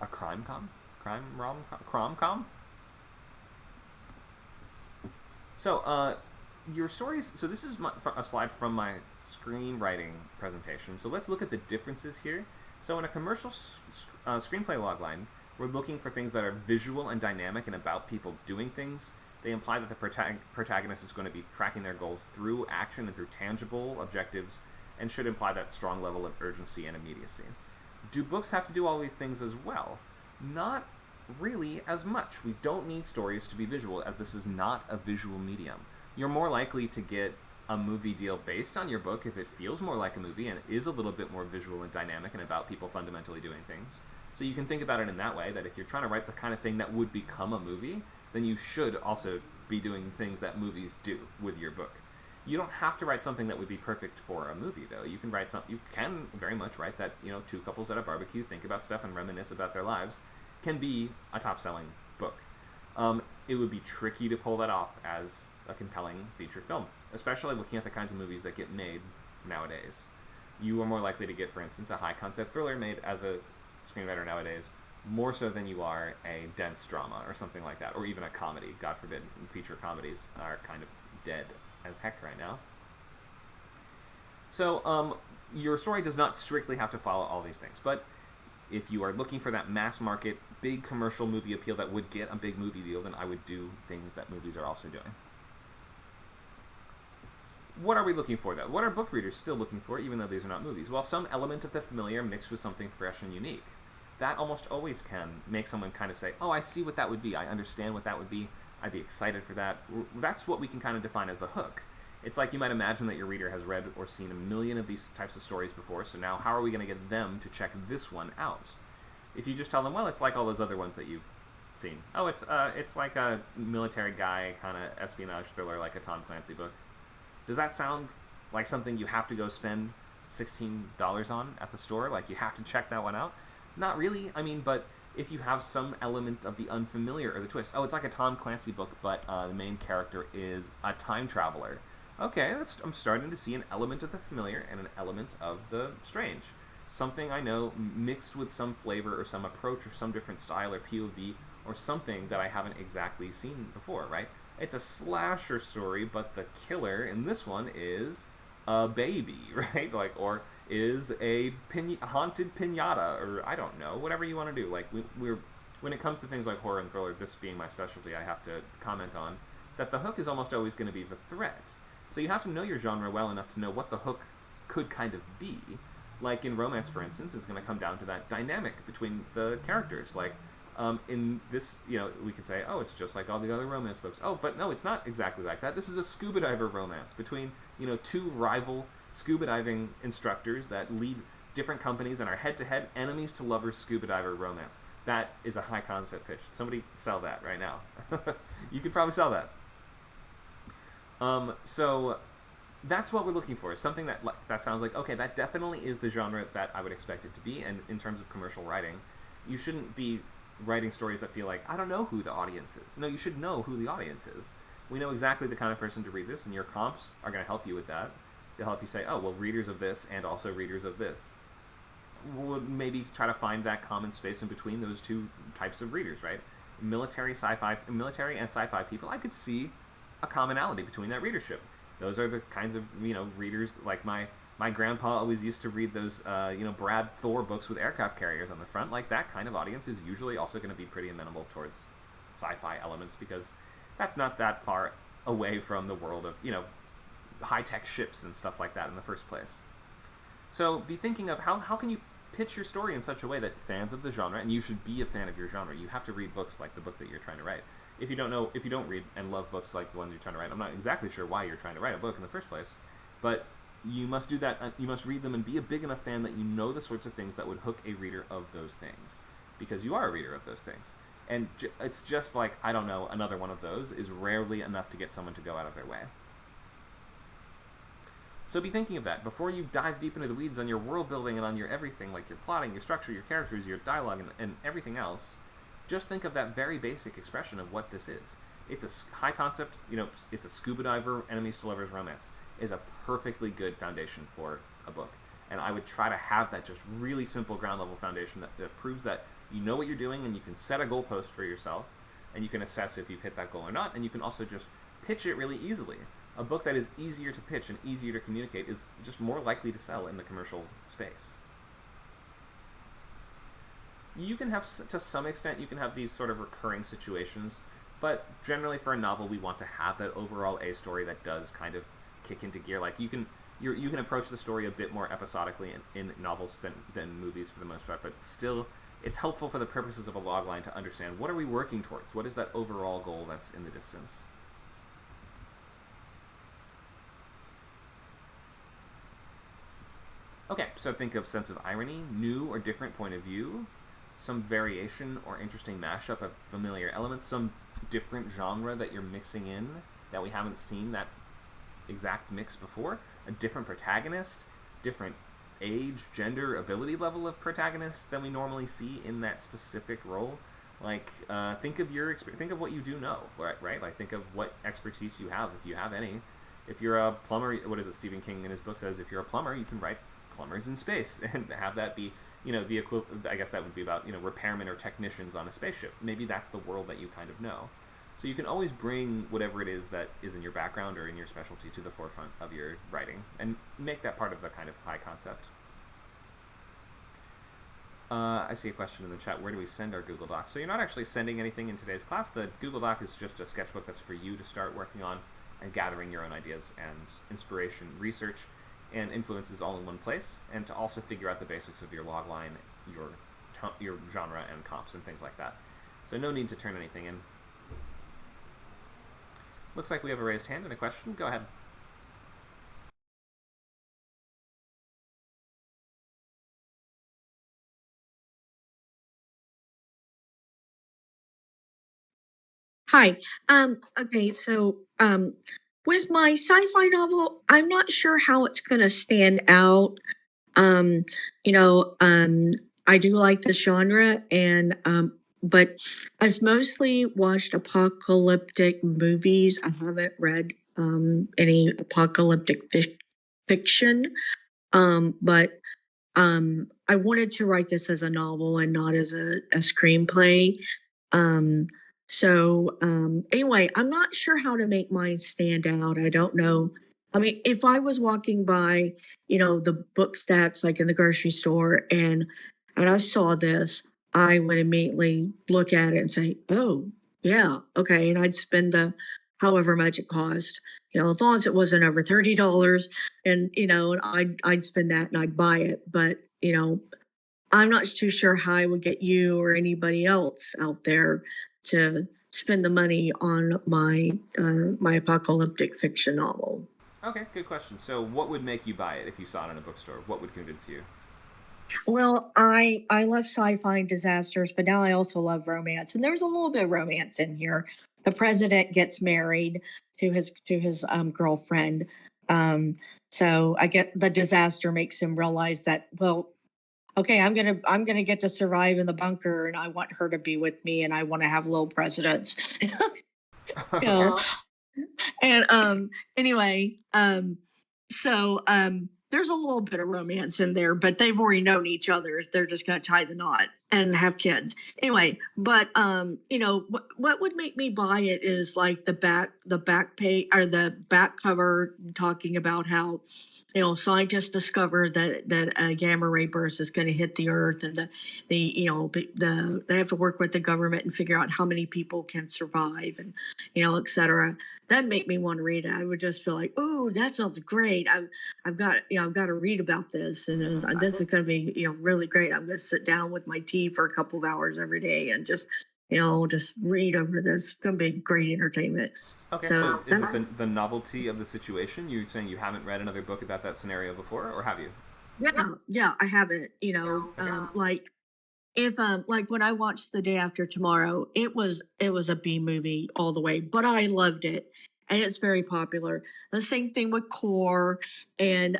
A crime-com? Crime rom-com? Crom-com? So, your stories... So this is a slide from my screenwriting presentation. So let's look at the differences here. So in a commercial screenplay logline, we're looking for things that are visual and dynamic and about people doing things. They imply that the protagonist is going to be tracking their goals through action and through tangible objectives, and should imply that strong level of urgency and immediacy. Do books have to do all these things as well? Not really as much. We don't need stories to be visual, as this is not a visual medium. You're more likely to get a movie deal based on your book if it feels more like a movie and is a little bit more visual and dynamic and about people fundamentally doing things. So you can think about it in that way, that if you're trying to write the kind of thing that would become a movie, then you should also be doing things that movies do with your book. You don't have to write something that would be perfect for a movie, though. You can write you can very much write that, you know, two couples at a barbecue think about stuff and reminisce about their lives can be a top-selling book. It would be tricky to pull that off as a compelling feature film, especially looking at the kinds of movies that get made nowadays. You are more likely to get, for instance, a high-concept thriller made as a screenwriter nowadays, more so than you are a dense drama or something like that, or even a comedy. God forbid, feature comedies are kind of dead as heck right now. So your story does not strictly have to follow all these things, but if you are looking for that mass market, big commercial movie appeal that would get a big movie deal, then I would do things that movies are also doing. What are we looking for, though? What are book readers still looking for, even though these are not movies? Well, some element of the familiar mixed with something fresh and unique. That almost always can make someone kind of say, oh, I see what that would be. I understand what that would be. I'd be excited for that. That's what we can kind of define as the hook. It's like you might imagine that your reader has read or seen a million of these types of stories before, so now how are we going to get them to check this one out? If you just tell them, well, it's like all those other ones that you've seen. Oh, it's like a military guy kind of espionage thriller, like a Tom Clancy book. Does that sound like something you have to go spend $16 on at the store? Like you have to check that one out? Not really. I mean, but if you have some element of the unfamiliar or the twist. Oh, it's like a Tom Clancy book, but the main character is a time traveler. Okay, I'm starting to see an element of the familiar and an element of the strange. something I know mixed with some flavor or some approach or some different style or POV or something that I haven't exactly seen before, right? It's a slasher story, but the killer in this one is a baby, right? Like, or is a haunted pinata, or I don't know, whatever you want to do. Like, we're when it comes to things like horror and thriller, this being my specialty, I have to comment on that the hook is almost always going to be the threat. So you have to know your genre well enough to know what the hook could kind of be. Like in romance, for instance, it's going to come down to that dynamic between the characters. Like, in this, we could say, oh, it's just like all the other romance books. Oh, but no, it's not exactly like that. This is a scuba diver romance between, two rival scuba diving instructors that lead different companies and are head-to-head enemies to lovers scuba diver romance. That is a high concept pitch. Somebody sell that right now. You could probably sell that. So that's what we're looking for. Something that sounds like, okay, that definitely is the genre that I would expect it to be. And in terms of commercial writing, you shouldn't be writing stories that feel like, I don't know who the audience is. No, you should know who the audience is. We know exactly the kind of person to read this, and your comps are going to help you with that. They'll help you say, oh, well, readers of this and also readers of this. We'll maybe try to find that common space in between those two types of readers, right? Military and sci-fi people, I could see a commonality between that readership. Those are the kinds of, readers, like my grandpa always used to read those, Brad Thor books with aircraft carriers on the front. Like, that kind of audience is usually also going to be pretty amenable towards sci-fi elements, because that's not that far away from the world of, high-tech ships and stuff like that in the first place. So be thinking of how can you pitch your story in such a way that fans of the genre, and you should be a fan of your genre, you have to read books like the book that you're trying to write. If you don't read and love books like the ones you're trying to write, I'm not exactly sure why you're trying to write a book in the first place, but you must do that. You must read them and be a big enough fan that you know the sorts of things that would hook a reader of those things, because you are a reader of those things. And it's just like, I don't know, another one of those is rarely enough to get someone to go out of their way. So be thinking of that before you dive deep into the weeds on your world building and on your everything, like your plotting, your structure, your characters, your dialogue, and everything else. Just think of that very basic expression of what this is. It's a high concept, it's a scuba diver, enemies to lovers romance. Is a perfectly good foundation for a book. And I would try to have that just really simple ground level foundation that proves that you know what you're doing, and you can set a goalpost for yourself, and you can assess if you've hit that goal or not, and you can also just pitch it really easily. A book that is easier to pitch and easier to communicate is just more likely to sell in the commercial space. You can have, to some extent, you can have these sort of recurring situations, but generally for a novel, we want to have that overall A story that does kind of kick into gear. Like, you can approach the story a bit more episodically in novels than movies for the most part, but still, it's helpful for the purposes of a logline to understand, what are we working towards? What is that overall goal that's in the distance? Okay, so think of sense of irony, new or different point of view, some variation or interesting mashup of familiar elements, some different genre that you're mixing in that we haven't seen that exact mix before, a different protagonist, different age, gender, ability level of protagonist than we normally see in that specific role. Like, think of what you do know, right? Like, think of what expertise you have, if you have any. If you're a plumber, what is it, Stephen King in his book says, if you're a plumber, you can write plumbers in space and have that be, the equivalent. I guess that would be about, repairmen or technicians on a spaceship. Maybe that's the world that you kind of know. So you can always bring whatever it is that is in your background or in your specialty to the forefront of your writing and make that part of the kind of high concept. I see a question in the chat. Where do we send our Google Doc? So you're not actually sending anything in today's class. The Google Doc is just a sketchbook that's for you to start working on and gathering your own ideas and inspiration, research, and influences all in one place, and to also figure out the basics of your logline, your genre and comps and things like that. So no need to turn anything in. Looks like we have a raised hand and a question. Go ahead. Hi. Okay, so with my sci-fi novel, I'm not sure how it's gonna stand out. Um, you know, um, I do like this genre, and but I've mostly watched apocalyptic movies. I haven't read any apocalyptic fiction. But I wanted to write this as a novel and not as a screenplay. Um, anyway, I'm not sure how to make mine stand out. I don't know. I mean, if I was walking by, the book stacks like in the grocery store and I saw this, I would immediately look at it and say, "Oh, yeah, okay." And I'd spend the however much it cost, as long as it wasn't over $30, and and I'd spend that and I'd buy it. But I'm not too sure how I would get you or anybody else out there to spend the money on my apocalyptic fiction novel. Okay, good question. So, what would make you buy it if you saw it in a bookstore? What would convince you? Well, I love sci-fi and disasters, but now I also love romance, and there's a little bit of romance in here. The president gets married to his girlfriend. Um, so I get the disaster makes him realize that, well, okay, I'm gonna get to survive in the bunker, and I want her to be with me, and I want to have little presidents. you Okay. know, and anyway, there's a little bit of romance in there, but they've already known each other. They're just gonna tie the knot and have kids. Anyway, but what would make me buy it is like the back page or the back cover talking about how scientists discover that a gamma ray burst is going to hit the earth, and they have to work with the government and figure out how many people can survive, and et cetera. That'd make me want to read it. I would just feel like, oh, that sounds great. I've got to read about this, and this is going to be really great. I'm going to sit down with my tea for a couple of hours every day and just read over this. It's going to be great entertainment. Okay, so So is it that's the novelty of the situation? You're saying you haven't read another book about that scenario before, or have you? yeah, I have it. Okay. Like if like when I watched The Day After Tomorrow, it was a B movie all the way, but I loved it, and it's very popular. The same thing with Core and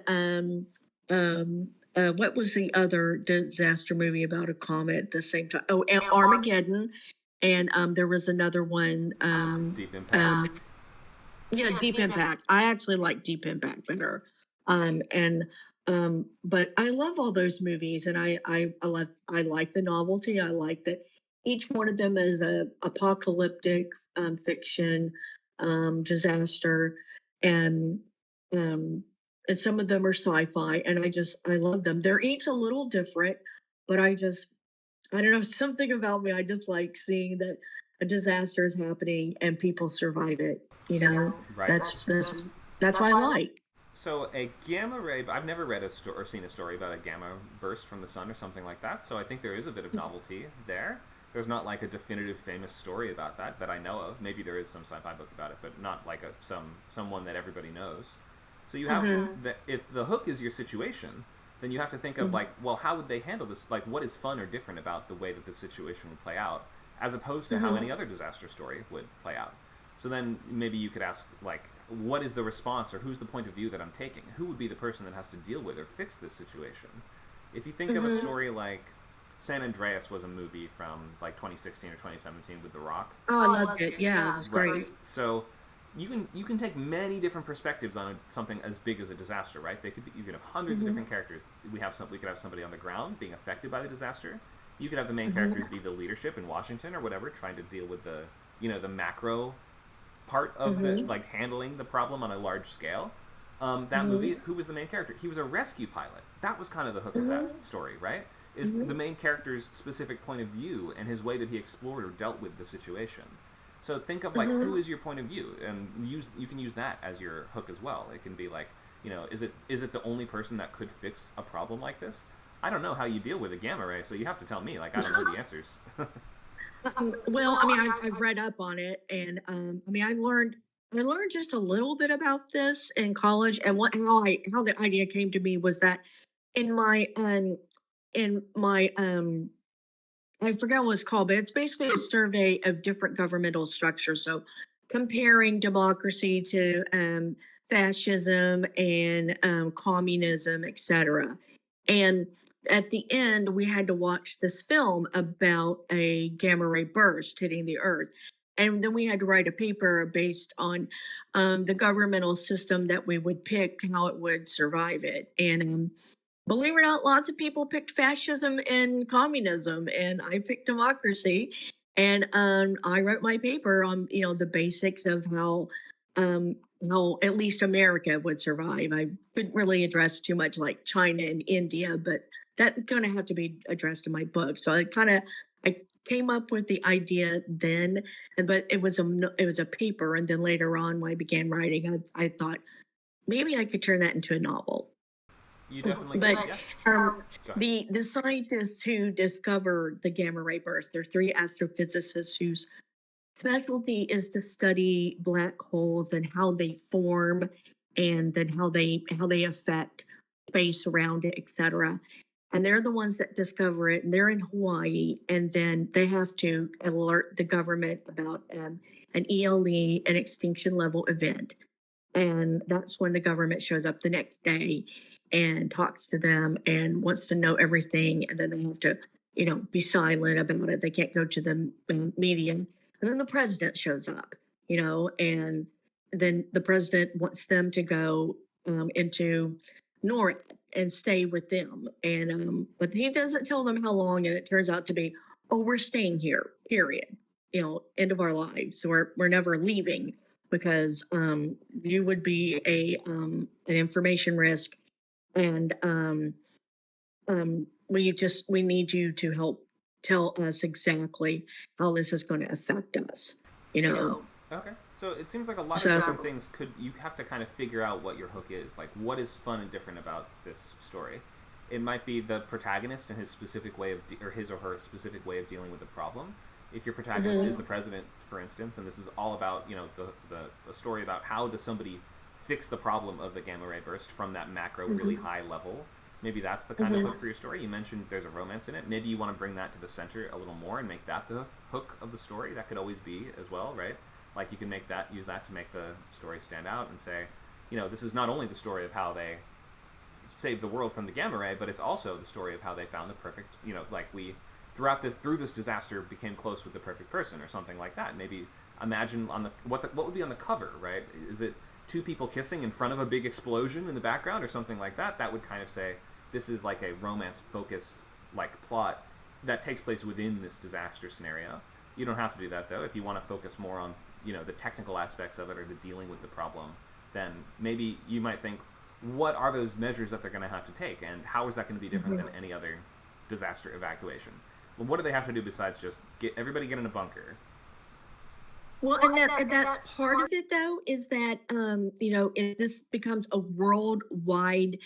what was the other disaster movie about a comet at the same time? Oh, Armageddon, and there was another one. Deep Impact. Yeah, Deep Impact. I actually like Deep Impact better. And but I love all those movies, and I like the novelty. I like that each one of them is a apocalyptic fiction disaster, and um and some of them are sci-fi, and I love them. They're each a little different, but I don't know, something about me. I just like seeing that a disaster is happening and people survive it. Right. That's what I like. So a gamma ray. I've never read or seen a story about a gamma burst from the sun or something like that. So I think there is a bit of novelty there. There's not like a definitive famous story about that I know of. Maybe there is some sci-fi book about it, but not like someone that everybody knows. So you have if the hook is your situation, then you have to think of like, well, how would they handle this? Like, what is fun or different about the way that this situation would play out, as opposed to how any other disaster story would play out. So then maybe you could ask, like, what is the response, or who's the point of view that I'm taking? Who would be the person that has to deal with or fix this situation? If you think of a story like San Andreas was a movie from like 2016 or 2017 with The Rock. Oh, I loved it. Yeah, it's Right. great. So you can take many different perspectives on something as big as a disaster, right? You could have hundreds of different characters. We could have somebody on the ground being affected by the disaster. You could have the main characters be the leadership in Washington or whatever, trying to deal with the macro part of the like handling the problem on a large scale. That movie, who was the main character? He was a rescue pilot. That was kind of the hook of that story, right? Is the main character's specific point of view and his way that he explored or dealt with the situation. So think of like who is your point of view, and you can use that as your hook as well. It can be like, is it the only person that could fix a problem like this? I don't know how you deal with a gamma ray, so you have to tell me. Like, I don't know the answers. Well, I mean, I've read up on it, and I mean, I learned just a little bit about this in college, and how the idea came to me was that in my I forgot what it's called, but it's basically a survey of different governmental structures. So comparing democracy to fascism and communism, etc. And at the end, we had to watch this film about a gamma ray burst hitting the Earth. And then we had to write a paper based on the governmental system that we would pick, how it would survive it. And believe it or not, lots of people picked fascism and communism, and I picked democracy. And I wrote my paper on, the basics of um, how at least America would survive. I couldn't really address too much like China and India, but that's going to have to be addressed in my book. So I came up with the idea then, but it was a paper, and then later on when I began writing, I thought maybe I could turn that into a novel. You definitely But could, yeah. um, Go ahead. the scientists who discover the gamma ray burst, there are three astrophysicists whose specialty is to study black holes and how they form, and then how they affect space around it, etc. And they're the ones that discover it. And they're in Hawaii, and then they have to alert the government about an ELE, an extinction level event. And that's when the government shows up the next day and talks to them and wants to know everything. And then they have to, be silent about it. They can't go to the media. And then the president shows up, and then the president wants them to go into NORAD and stay with them. And but he doesn't tell them how long. And it turns out to be, oh, we're staying here, period. End of our lives. So we're never leaving, because you would be an information risk, and we need you to help tell us exactly how this is going to affect us. Okay, so it seems like a lot of different things you have to kind of figure out what your hook is. Like, what is fun and different about this story? It might be the protagonist and his specific way of or his or her specific way of dealing with the problem. If your protagonist is the president, for instance, and this is all about, the story about how does somebody fix the problem of the gamma ray burst from that macro, really high level, maybe that's the kind of hook for your story. You mentioned there's a romance in it. Maybe you want to bring that to the center a little more and make that the hook of the story. That could always be as well, right? Like, you can use that to make the story stand out and say, this is not only the story of how they saved the world from the gamma ray, but it's also the story of how they found the perfect, through this disaster became close with the perfect person, or something like that. Maybe imagine what would be on the cover, right? Is it two people kissing in front of a big explosion in the background, or something like that? That would kind of say this is like a romance focused plot that takes place within this disaster scenario. You don't have to do that, though. If you want to focus more on the technical aspects of it, or the dealing with the problem, then maybe you might think, what are those measures that they're going to have to take, and how is that going to be different than any other disaster evacuation? Well, what do they have to do besides just get in a bunker? Well, and that's part of it, though, is that if this becomes a worldwide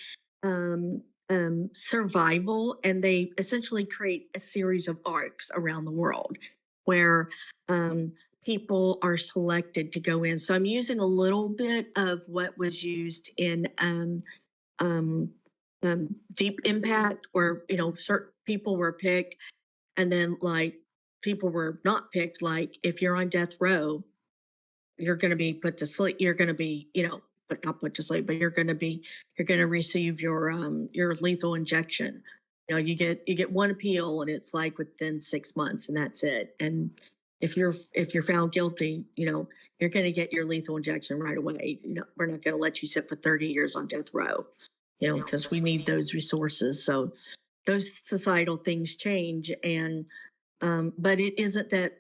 survival, and they essentially create a series of arcs around the world where people are selected to go in. So I'm using a little bit of what was used in um, Deep Impact, where certain people were picked, and then people were not picked. Like, if you're on death row, you're going to be put to sleep. You're going to be, but not put to sleep, but you're going to receive your lethal injection. You get one appeal, and it's like within 6 months, and that's it. And if you're found guilty, you're going to get your lethal injection right away. We're not going to let you sit for 30 years on death row, because we need those resources. So those societal things change. And but it isn't that,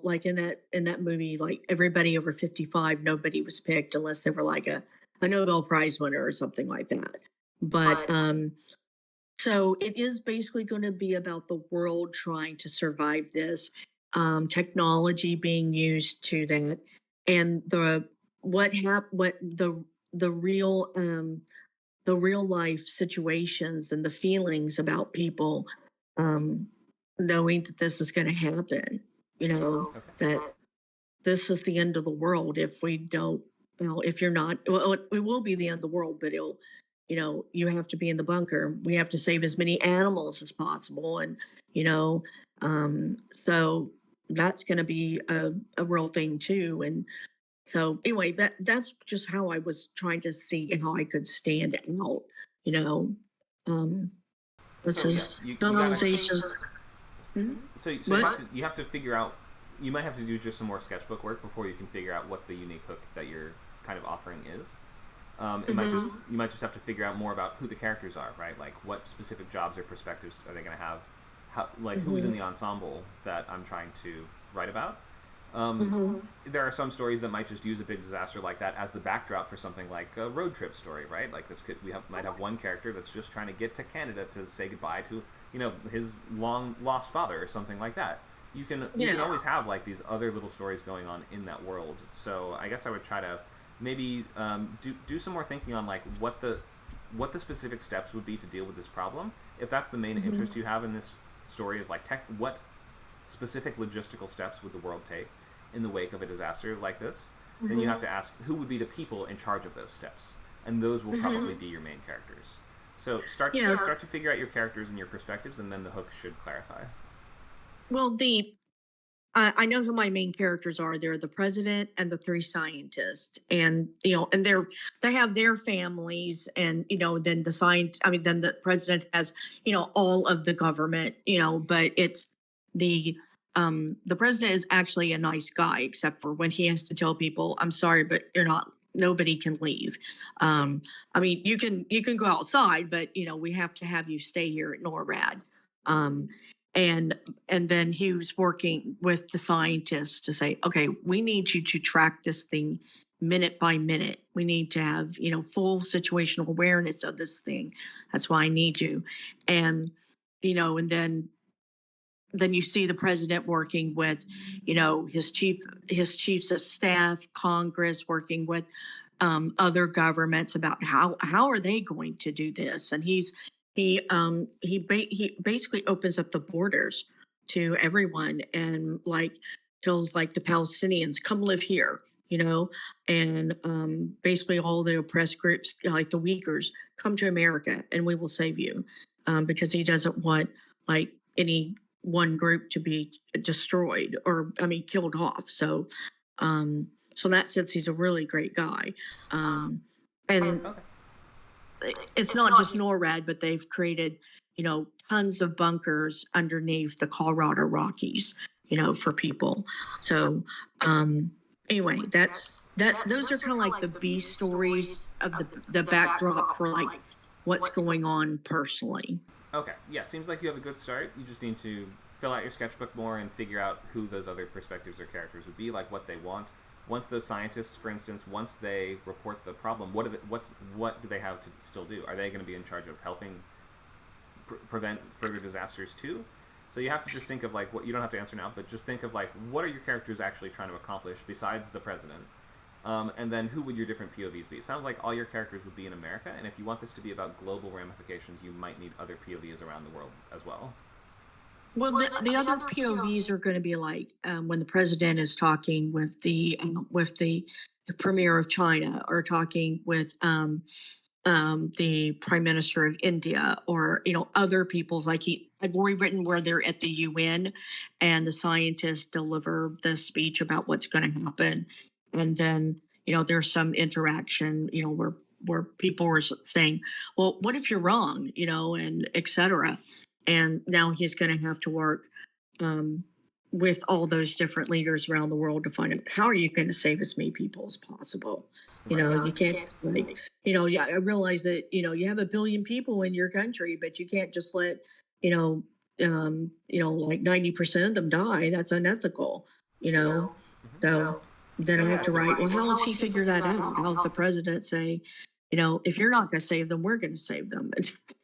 like in that movie, like everybody over 55, nobody was picked unless they were like a Nobel Prize winner or something like that. But so it is basically going to be about the world trying to survive this, technology being used to that, and the real life situations and the feelings about people, um, knowing that this is going to happen, that this is the end of the world if we don't, if you're not, well, it will be the end of the world, but you have to be in the bunker. We have to save as many animals as possible. And, so that's going to be a real thing too. And so anyway, that's just how I was trying to see how I could stand out, you know. This So, yeah, is you novelizations. So you have to figure out. You might have to do just some more sketchbook work before you can figure out what the unique hook that you're kind of offering is. It might just you might just have to figure out more about who the characters are, right? Like what specific jobs or perspectives are they going to have? How, like who's in the ensemble that I'm trying to write about? There are some stories that might just use a big disaster like that as the backdrop for something like a road trip story, right? Like this could might have one character that's just trying to get to Canada to say goodbye to his long lost father or something like that. You can always have like these other little stories going on in that world. So I guess I would try to maybe do some more thinking on like what the specific steps would be to deal with this problem. If that's the main interest you have in this story, is like what specific logistical steps would the world take in the wake of a disaster like this, then you have to ask who would be the people in charge of those steps, and those will probably be your main characters. So start to figure out your characters and your perspectives, and then the hook should clarify. Well, I know who my main characters are. They're the president and the three scientists, and and they have their families, and then then the president has all of the government, but it's the president is actually a nice guy, except for when he has to tell people, "I'm sorry, but nobody can leave." You can go outside, but we have to have you stay here at NORAD. Um, and then he was working with the scientists to say, okay, we need you to track this thing minute by minute. We need to have full situational awareness of this thing. That's why I need you. And and then you see the president working with his chiefs of staff, Congress, working with other governments about how are they going to do this. And he basically opens up the borders to everyone, and like tells like the Palestinians, come live here, and basically all the oppressed groups like the Uyghurs, come to America and we will save you, because he doesn't want like any one group to be destroyed or killed off. So in that sense, he's a really great guy. And it's not just NORAD, but they've created, tons of bunkers underneath the Colorado Rockies, for people. So anyway, those are kind of like the B stories of the backdrop for like what's going on personally. Okay, yeah, seems like you have a good start. You just need to fill out your sketchbook more and figure out who those other perspectives or characters would be, like what they want. Once those scientists, for instance, once they report the problem, what do they have to still do? Are they going to be in charge of helping prevent further disasters too? So you have to just think of like what you don't have to answer now, but just think of like what are your characters actually trying to accomplish besides the president, and then who would your different POVs be? It sounds like all your characters would be in America, and if you want this to be about global ramifications, you might need other POVs around the world as well. Well, the other POVs are going to be like when the president is talking with the premier of China, or talking with the prime minister of India, or other people's like I've already written where they're at the UN, and the scientists deliver the speech about what's going to happen, and then there's some interaction where people were saying, well, what if you're wrong, and etc. And now he's going to have to work with all those different leaders around the world to find out how are you going to save as many people as possible. You can't like, yeah, I realize that, you have 1 billion people in your country, but you can't just let, like 90% of them die. That's unethical, So then I have to write, well, how does he figure that out? How does the president say, if you're not going to save them, we're going to save them.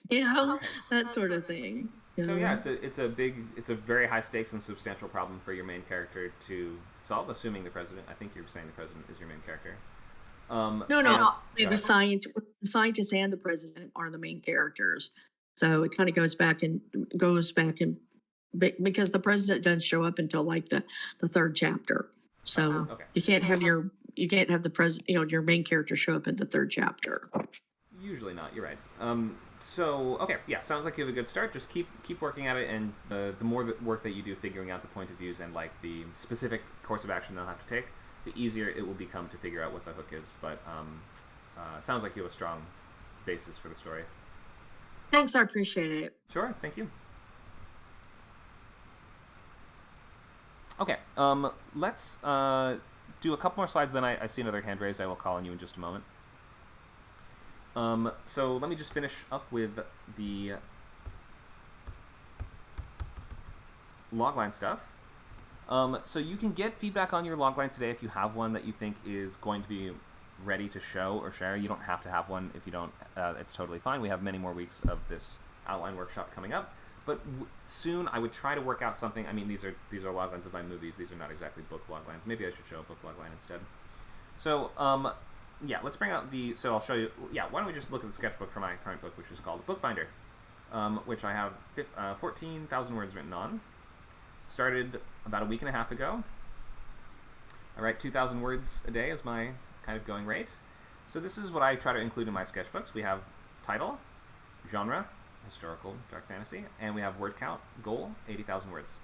That sort of thing. So yeah, it's a very high stakes and substantial problem for your main character to solve, assuming the president. I think you're saying the president is your main character. No. The scientists and the president are the main characters. So it kind of goes back and because the president doesn't show up until like the third chapter. So you can't have the president, your main character show up in the third chapter. Usually not. You're right. So okay, yeah, sounds like you have a good start. Just keep working at it, and the more work that you do figuring out the point of views and like the specific course of action they'll have to take, the easier it will become to figure out what the hook is. But sounds like you have a strong basis for the story. Thanks, I appreciate it. Sure, thank you. Okay, let's do a couple more slides, then I see another hand raised. I will call on you in just a moment. So let me just finish up with the logline stuff. So you can get feedback on your logline today if you have one that you think is going to be ready to show or share. You don't have to have one if you don't. It's totally fine. We have many more weeks of this outline workshop coming up. But soon I would try to work out something. I mean, these are loglines of my movies. These are not exactly book loglines. Maybe I should show a book logline instead. So yeah, let's bring out the. So I'll show you. Yeah, why don't we just look at the sketchbook for my current book, which is called Bookbinder, which I have 14,000 words written on. Started about a week and a half ago. I write 2,000 words a day as my kind of going rate. So this is what I try to include in my sketchbooks. We have title, genre, historical, dark fantasy, and we have word count, goal, 80,000 words.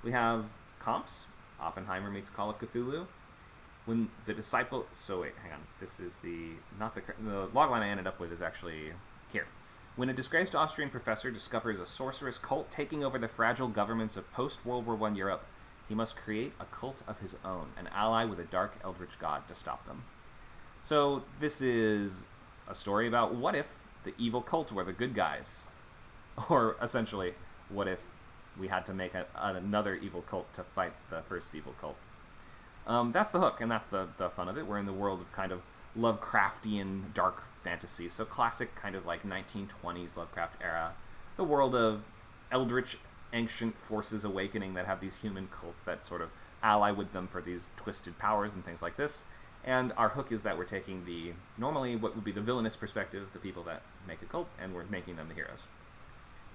We have comps, Oppenheimer meets Call of Cthulhu. When the disciple, so wait, hang on. This is the logline I ended up with is actually here. When a disgraced Austrian professor discovers a sorceress cult taking over the fragile governments of post-World War I Europe, he must create a cult of his own, an ally with a dark eldritch god to stop them. So this is a story about what if the evil cult were the good guys? Or essentially, what if we had to make another evil cult to fight the first evil cult? That's the hook, and that's the fun of it. We're in the world of kind of Lovecraftian dark fantasy, so classic kind of like 1920s Lovecraft era. The world of eldritch ancient forces awakening that have these human cults that sort of ally with them for these twisted powers and things like this. And our hook is that we're taking the, normally what would be the villainous perspective, the people that make a cult, and we're making them the heroes.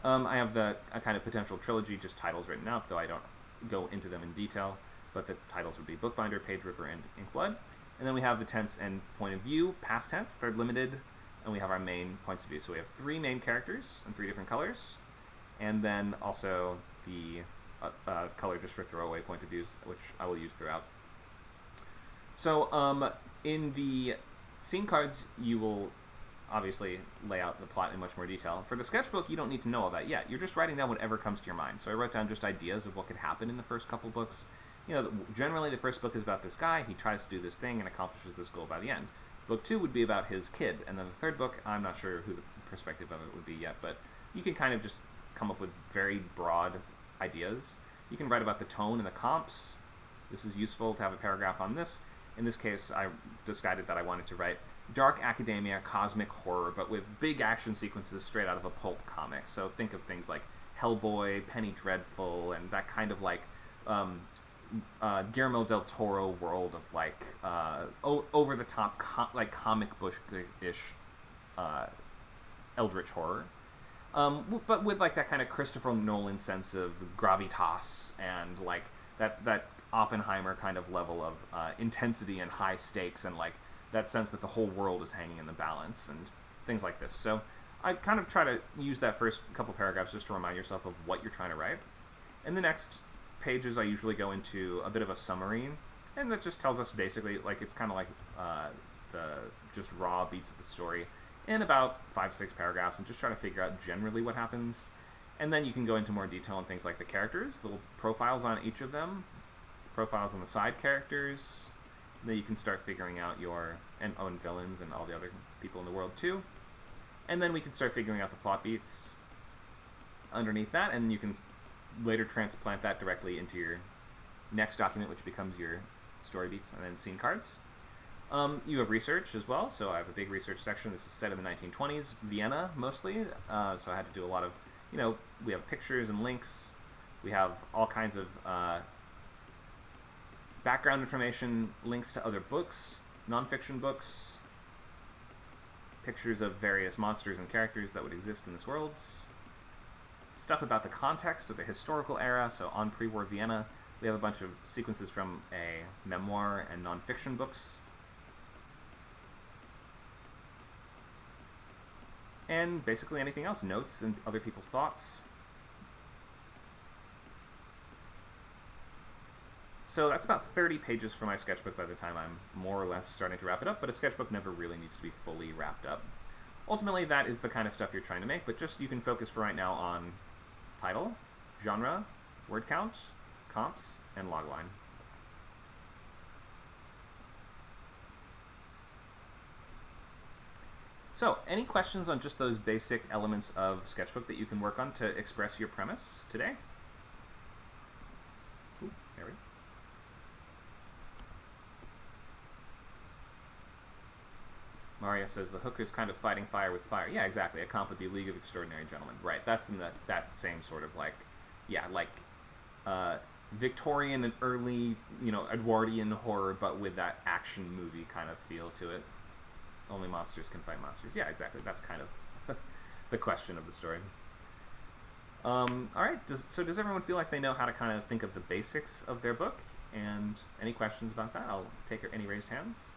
I have a kind of potential trilogy, just titles written up, though I don't go into them in detail, but the titles would be Bookbinder, Page Ripper, and Inkblood. And then we have the tense and point of view, past tense, third limited, and we have our main points of view. So we have 3 main characters in 3 different colors, and then also the color just for throwaway point of views, which I will use throughout. So in the scene cards, you will obviously lay out the plot in much more detail. For the sketchbook, you don't need to know all that yet. You're just writing down whatever comes to your mind. So I wrote down just ideas of what could happen in the first couple books. You know, generally the first book is about this guy. He tries to do this thing and accomplishes this goal by the end. Book 2 would be about his kid. And then the third book, I'm not sure who the perspective of it would be yet, but you can kind of just come up with very broad ideas. You can write about the tone and the comps. This is useful to have a paragraph on this. In this case, I decided that I wanted to write dark academia, cosmic horror, but with big action sequences straight out of a pulp comic. So think of things like Hellboy, Penny Dreadful, and that kind of like Guillermo del Toro world of like over-the-top like comic book-ish eldritch horror. But with like that kind of Christopher Nolan sense of gravitas and like that Oppenheimer kind of level of intensity and high stakes, and like that sense that the whole world is hanging in the balance and things like this. So I kind of try to use that first couple paragraphs just to remind yourself of what you're trying to write. In the next pages, I usually go into a bit of a summary, and that just tells us basically, like, it's kind of like the just raw beats of the story in about 5-6 paragraphs, and just try to figure out generally what happens. And then you can go into more detail on things like the characters, little profiles on each of them, profiles on the side characters. Then you can start figuring out your own villains and all the other people in the world too. And then we can start figuring out the plot beats underneath that, and you can later transplant that directly into your next document, which becomes your story beats and then scene cards. You have research as well, so I have a big research section. This is set in the 1920s, Vienna mostly, so I had to do a lot of, we have pictures and links. We have all kinds of background information, links to other books, nonfiction books, pictures of various monsters and characters that would exist in this world, stuff about the context of the historical era, so on pre-war Vienna. We have a bunch of sequences from a memoir and nonfiction books. And basically anything else, notes and other people's thoughts. So that's about 30 pages for my sketchbook by the time I'm more or less starting to wrap it up, but a sketchbook never really needs to be fully wrapped up. Ultimately, that is the kind of stuff you're trying to make, but just you can focus for right now on title, genre, word count, comps, and logline. So, any questions on just those basic elements of sketchbook that you can work on to express your premise today? Ooh, there we go. Mario says the hook is kind of fighting fire with fire. Yeah, exactly. A comp would be League of Extraordinary Gentlemen. Right. That's in that same sort of like, yeah, like Victorian and early, Edwardian horror, but with that action movie kind of feel to it. Only monsters can fight monsters. Yeah, exactly. That's kind of the question of the story. All right. Does everyone feel like they know how to kind of think of the basics of their book? And any questions about that? I'll take any raised hands.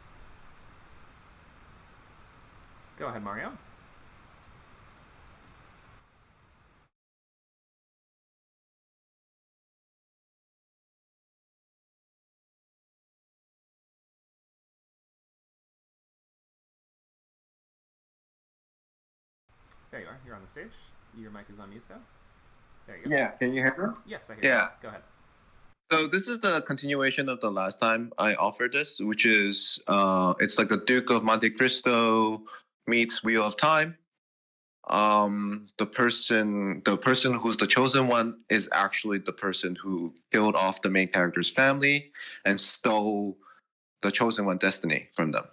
Go ahead, Mario. There you are. You're on the stage. Your mic is on mute, though. There you go. Yeah, can you hear me? Yes, I hear you. Go ahead. So this is the continuation of the last time I offered this, which is it's like the Duke of Monte Cristo meets Wheel of Time. The person who's the chosen one is actually the person who killed off the main character's family and stole the chosen one destiny from them.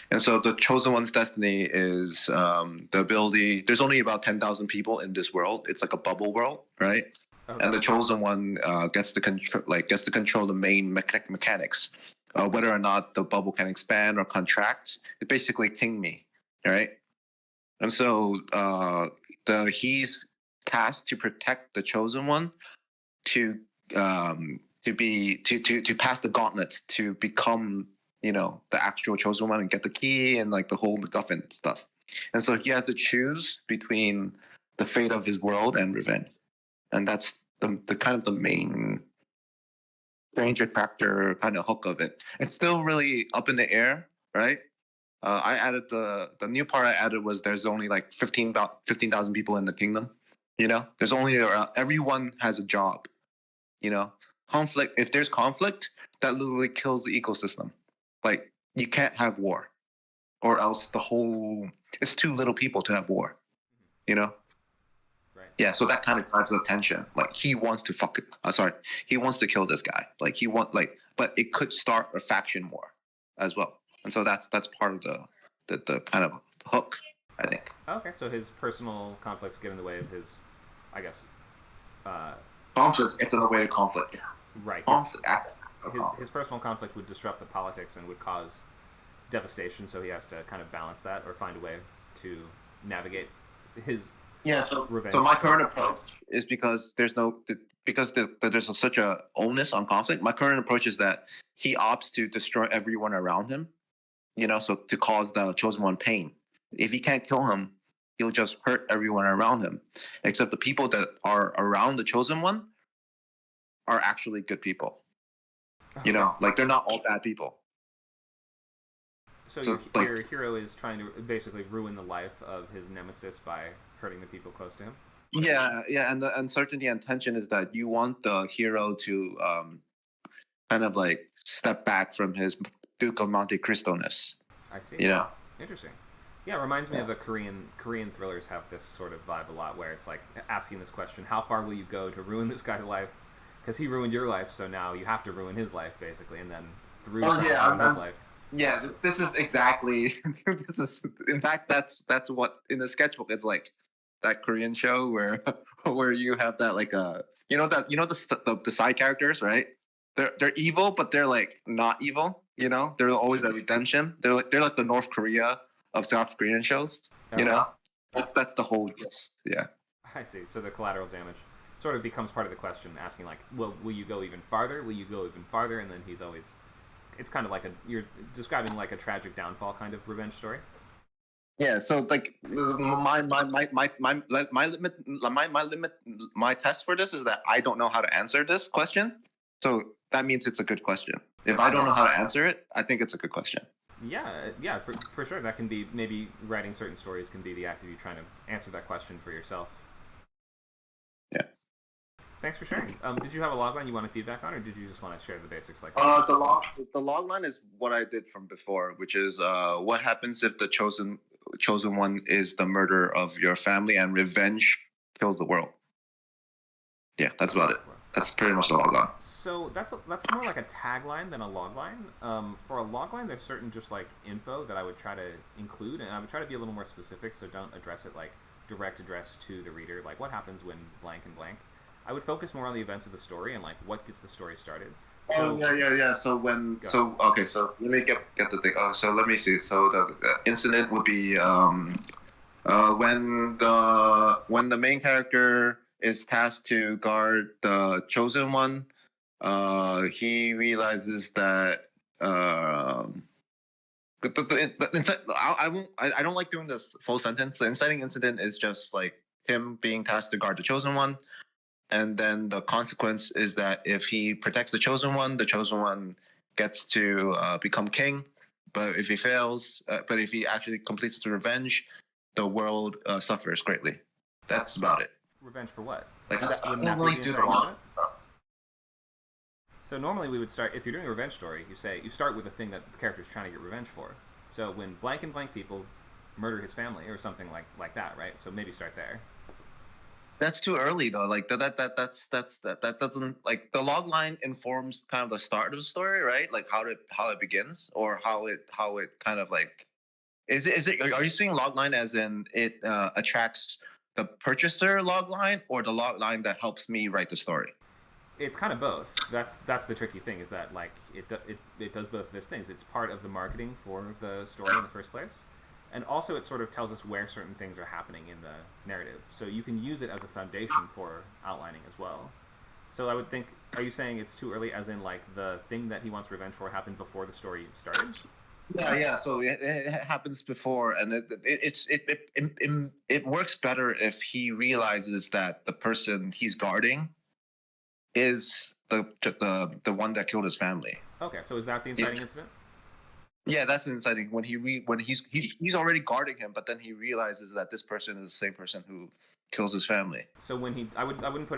And so the chosen one's destiny is the ability. There's only about 10,000 people in this world. It's like a bubble world, right? Okay. And the chosen one gets to control the main mechanics, whether or not the bubble can expand or contract. It's basically king me, right? And so he's tasked to protect the chosen one, to pass the gauntlet to become, the actual chosen one and get the key and like the whole MacGuffin stuff. And so he has to choose between the fate of his world and revenge. And that's the kind of the main stranger factor kind of hook of it. It's still really up in the air, right? I added the new part I added was there's only like 15,000 people in the kingdom. There's only everyone has a job. Conflict. If there's conflict, that literally kills the ecosystem. Like you can't have war, or else it's too little people to have war. Right. Yeah. So that kind of drives the tension. Like he wants to he wants to kill this guy. Like but it could start a faction war as well. And so that's part of the kind of hook, I think. Okay, so his personal conflicts get in the way of his, I guess. Conflict gets in the way of conflict. Right. His personal conflict would disrupt the politics and would cause devastation. So he has to kind of balance that or find a way to navigate his revenge. So my current approach is because there's such a onus on conflict. My current approach is that he opts to destroy everyone around him. So to cause the chosen one pain. If he can't kill him, he'll just hurt everyone around him. Except the people that are around the chosen one are actually good people. Like they're not all bad people. So your hero is trying to basically ruin the life of his nemesis by hurting the people close to him? Yeah, and the uncertainty and tension is that you want the hero to kind of like step back from his Duke of Monte Cristo-ness. I see. Interesting. Yeah, it reminds me of Korean thrillers have this sort of vibe a lot, where it's like asking this question: how far will you go to ruin this guy's life? Because he ruined your life, so now you have to ruin his life, basically, and then through ruin his life. Yeah, this is exactly. In fact, that's what in the sketchbook it's like that Korean show where you have that like the side characters, right? They're evil, but they're like not evil. They're always a redemption. They're like the North Korea of South Korean shows. That's the whole gist. Yeah. I see. So the collateral damage sort of becomes part of the question, asking like, well, will you go even farther? Will you go even farther? And then he's always, it's kind of like you're describing like a tragic downfall kind of revenge story. Yeah. So like my test for this is that I don't know how to answer this question. So that means it's a good question. If I don't know how to answer it, I think it's a good question. Yeah, for sure. That can be, maybe writing certain stories can be the act of you trying to answer that question for yourself. Yeah. Thanks for sharing. Did you have a logline you want to feedback on, or did you just want to share the basics like that? The logline is what I did from before, which is what happens if the chosen chosen one is the murder of your family, and revenge kills the world. Yeah, that's about it. That's pretty much the logline. So that's more like a tagline than a logline. For a logline, there's certain just like info that I would try to include, and I would try to be a little more specific. So don't address it like direct address to the reader, like what happens when blank and blank. I would focus more on the events of the story and like what gets the story started. So, yeah. So okay. So let me get the thing. So let me see. So the incident would be when the main character is tasked to guard the chosen one. He realizes that I don't like doing this full sentence. The inciting incident is just like him being tasked to guard the chosen one, and then the consequence is that if he protects the chosen one gets to become king. But if he fails, but if he actually completes the revenge, the world suffers greatly. That's about it. Revenge for what? Like, Wouldn't that be the inciting incident? So normally we would start, if you're doing a revenge story, you start with the thing that the character's trying to get revenge for. So when blank and blank people murder his family or something like that, right? So maybe start there. That's too early though. Like that doesn't, like, the log line informs kind of the start of the story, right? Like how it begins, or how it kind of like is it are you seeing log line as in it attracts the purchaser log line, or the log line that helps me write the story? It's kind of both. That's the tricky thing, is that like it does both of those things. It's part of the marketing for the story in the first place, and also it sort of tells us where certain things are happening in the narrative. So you can use it as a foundation for outlining as well. So I would think, are you saying it's too early, as in like the thing that he wants revenge for happened before the story started? Yeah. So it happens before, and it works better if he realizes that the person he's guarding is the one that killed his family. Okay, so is that the inciting incident? Yeah, that's inciting. When he's already guarding him, but then he realizes that this person is the same person who kills his family. So when I wouldn't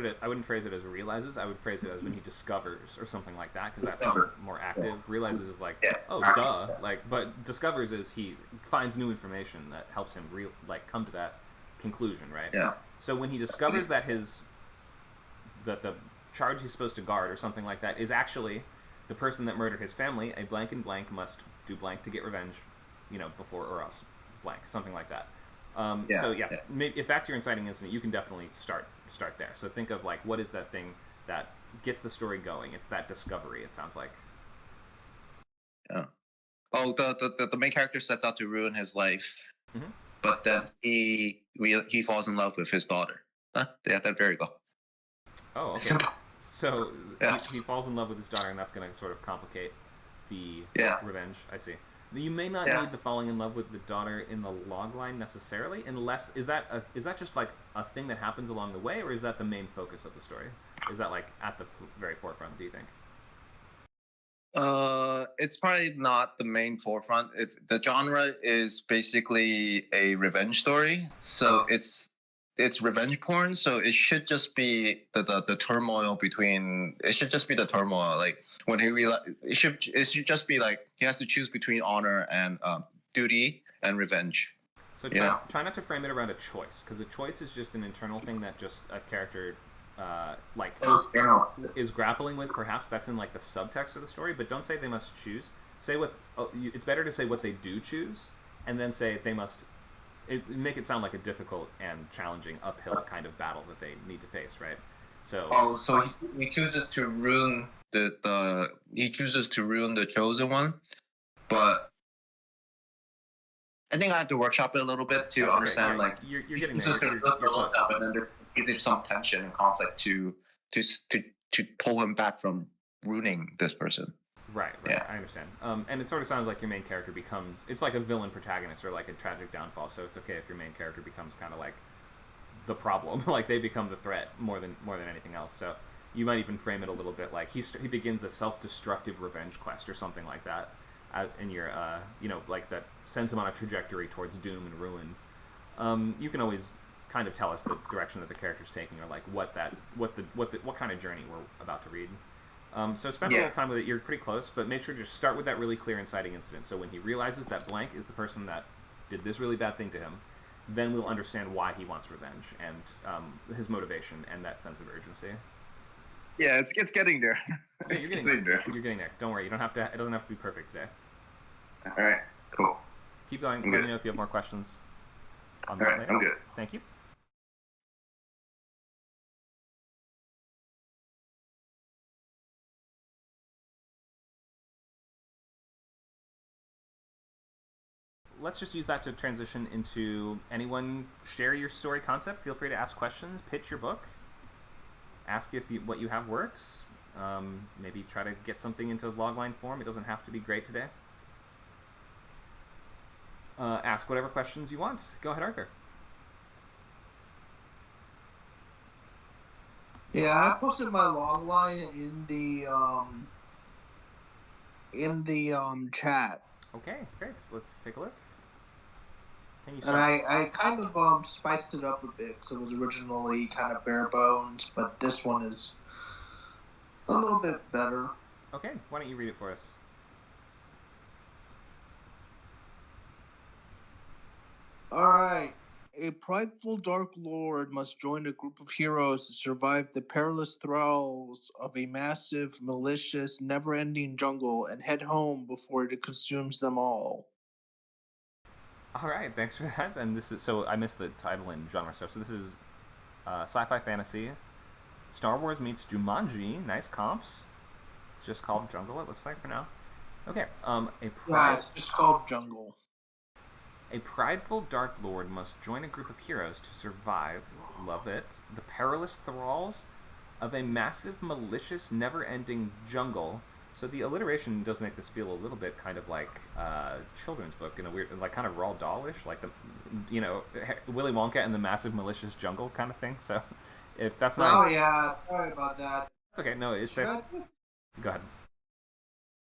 phrase it as realizes. I would phrase it as when he discovers, or something like that, because that sounds more active. Realizes is like, oh, duh. Like, but discovers is he finds new information that helps him come to that conclusion, right? Yeah. So when he discovers that the charge he's supposed to guard, or something like that, is actually the person that murdered his family, a blank and blank must do blank to get revenge, before or else blank, something like that. Maybe if that's your inciting incident, you can definitely start there. So think of like, what is that thing that gets the story going? It's that discovery, it sounds like. Yeah. Oh, the main character sets out to ruin his life, but then he falls in love with his daughter. Yeah, there you go. Oh, okay. So he falls in love with his daughter, and that's going to sort of complicate the revenge. I see. You may not need the falling in love with the daughter in the log line necessarily, unless is that just like a thing that happens along the way, or is that the main focus of the story? Is that like at the very forefront, do you think? It's probably not the main forefront. If the genre is basically a revenge story, so it's revenge porn, so it should just be the turmoil between. It should just be the turmoil, like when he it should just be like he has to choose between honor and duty and revenge. So try not to frame it around a choice, because a choice is just an internal thing that just a character is grappling with. Perhaps that's in like the subtext of the story, but don't say they must choose. Say it's better to say what they do choose, and then say they must. Make it sound like a difficult and challenging uphill kind of battle that they need to face, right? So he chooses to ruin he chooses to ruin the chosen one, but I think I have to workshop it a little bit to understand. Like you're getting there. You're close. And then there's some tension and conflict to pull him back from ruining this person. Right, yeah. I understand. And it sort of sounds like your main character it's like a villain protagonist, or like a tragic downfall, so it's okay if your main character becomes kind of like the problem, like they become the threat more than anything else. So you might even frame it a little bit like he begins a self-destructive revenge quest or something like that, in your like that sends him on a trajectory towards doom and ruin. You can always kind of tell us the direction that the character's taking, or like what kind of journey we're about to read. So spend a little time with it. You're pretty close, but make sure to start with that really clear inciting incident. So when he realizes that blank is the person that did this really bad thing to him, then we'll understand why he wants revenge and his motivation and that sense of urgency. Yeah, it's getting there. Yeah, you're getting there. You're getting there. Don't worry. You don't have to. It doesn't have to be perfect today. All right, cool. Keep going. I'm Let good. me know if you have more questions. On All that right, later. I'm good. Thank you. Let's just use that to transition into anyone share your story concept. Feel free to ask questions, pitch your book, ask if what you have works. Maybe try to get something into logline form. It doesn't have to be great today. Ask whatever questions you want. Go ahead, Arthur. Yeah, I posted my logline in the chat. Okay, great. So let's take a look. Can you And start? I kind of spiced it up a bit because it was originally kind of bare bones, but this one is a little bit better. Okay, why don't you read it for us? Alright. A prideful Dark Lord must join a group of heroes to survive the perilous thralls of a massive, malicious, never-ending jungle and head home before it consumes them all. All right, thanks for that. And this is so I missed the title and genre stuff. So this is sci-fi fantasy. Star Wars meets Jumanji. Nice comps. It's just called Jungle. It looks like for now. Okay. Yeah, it's just called Jungle. A prideful Dark Lord must join a group of heroes to survive, love it, the perilous thralls of a massive, malicious, never-ending jungle. So the alliteration does make this feel a little bit kind of like a children's book in a weird, like kind of Roald Dahl-ish, like the, Willy Wonka and the Massive Malicious Jungle kind of thing. So if that's not... Oh, yeah, sorry about that. It's okay, no, it's... Go ahead.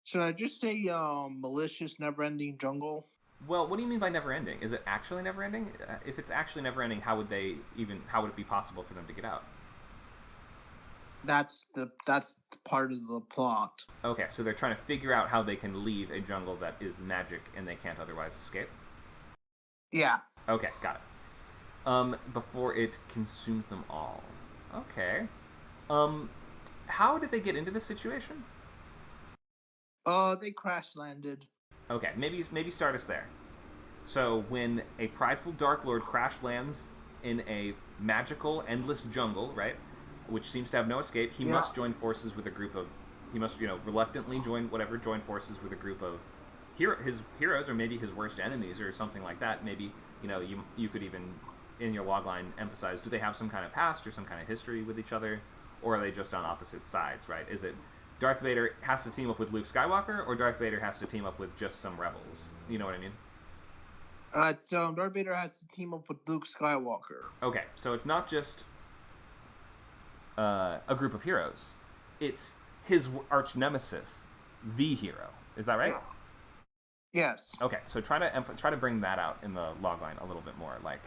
Should I just say malicious, never-ending jungle? Well, what do you mean by never-ending? Is it actually never-ending? If it's actually never-ending, how would it be possible for them to get out? That's part of the plot. Okay, so they're trying to figure out how they can leave a jungle that is magic and they can't otherwise escape? Yeah. Okay, got it. Before it consumes them all. Okay. How did they get into this situation? They crash landed. Okay, maybe start us there. So when a prideful Dark Lord crash lands in a magical, endless jungle, right, which seems to have no escape, he must join forces with a group of... He must, reluctantly join forces with a group of his heroes, or maybe his worst enemies, or something like that. Maybe, you could even, in your logline, emphasize, do they have some kind of past or some kind of history with each other? Or are they just on opposite sides, right? Is it Darth Vader has to team up with Luke Skywalker, or Darth Vader has to team up with just some rebels? You know what I mean? So Darth Vader has to team up with Luke Skywalker. Okay, so it's not just a group of heroes. It's his arch nemesis, the hero. Is that right? Yes. Okay, so try to bring that out in the logline a little bit more. Like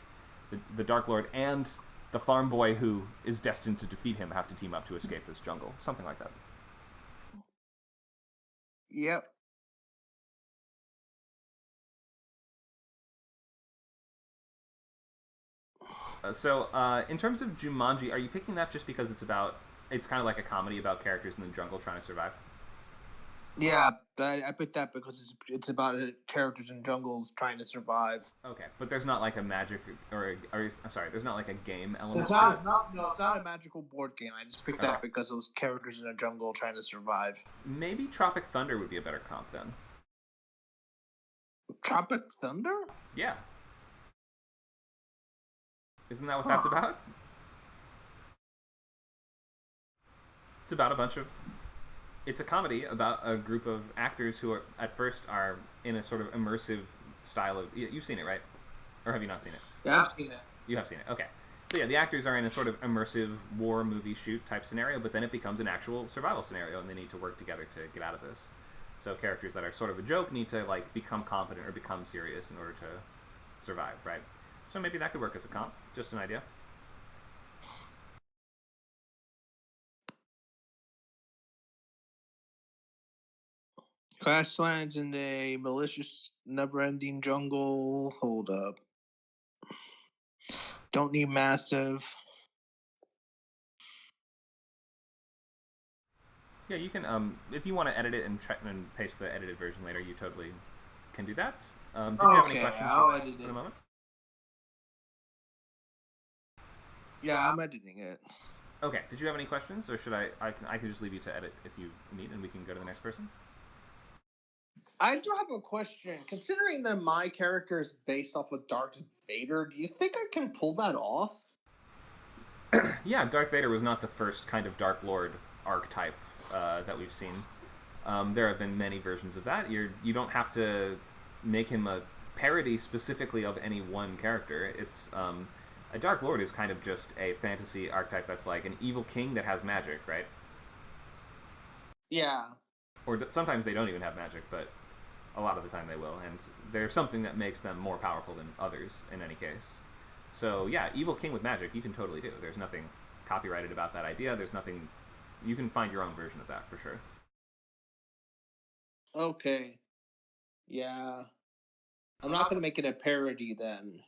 the Dark Lord and the farm boy who is destined to defeat him have to team up to escape this jungle. Something like that. Yep. So in terms of Jumanji, are you picking that just because it's kind of like a comedy about characters in the jungle trying to survive? Yeah, I picked that because it's about characters in jungles trying to survive. Okay, but there's not like a magic there's not like a game element. It's not a magical board game. I just picked that because it was characters in a jungle trying to survive. Maybe Tropic Thunder would be a better comp then. Tropic Thunder? Yeah. Isn't that what that's about? It's about it's a comedy about a group of actors who are at first are in a sort of immersive style of... You've seen it, right? Or have you not seen it? Yeah, I've seen it. You have seen it, okay. So yeah, the actors are in a sort of immersive war movie shoot type scenario, but then it becomes an actual survival scenario, and they need to work together to get out of this. So characters that are sort of a joke need to like become competent or become serious in order to survive, right? So maybe that could work as a comp. Just an idea. Crash lands in a malicious, never-ending jungle. Hold up. Don't need massive. Yeah, you can, if you want to edit it and paste the edited version later, you totally can do that. Did you have any questions for the moment? Yeah, I'm editing it. Okay, did you have any questions, or should I can just leave you to edit if you need, and we can go to the next person? I do have a question. Considering that my character is based off of Darth Vader, do you think I can pull that off? Yeah, Darth Vader was not the first kind of Dark Lord archetype that we've seen. There have been many versions of that. You don't have to make him a parody specifically of any one character. It's a Dark Lord is kind of just a fantasy archetype that's like an evil king that has magic, right? Yeah. Or sometimes they don't even have magic, but a lot of the time they will, and there's something that makes them more powerful than others in any case. So yeah, evil king with magic, you can totally do. There's nothing copyrighted about that idea. There's nothing. You can find your own version of that for sure. Okay. Yeah. I'm not going to make it a parody then.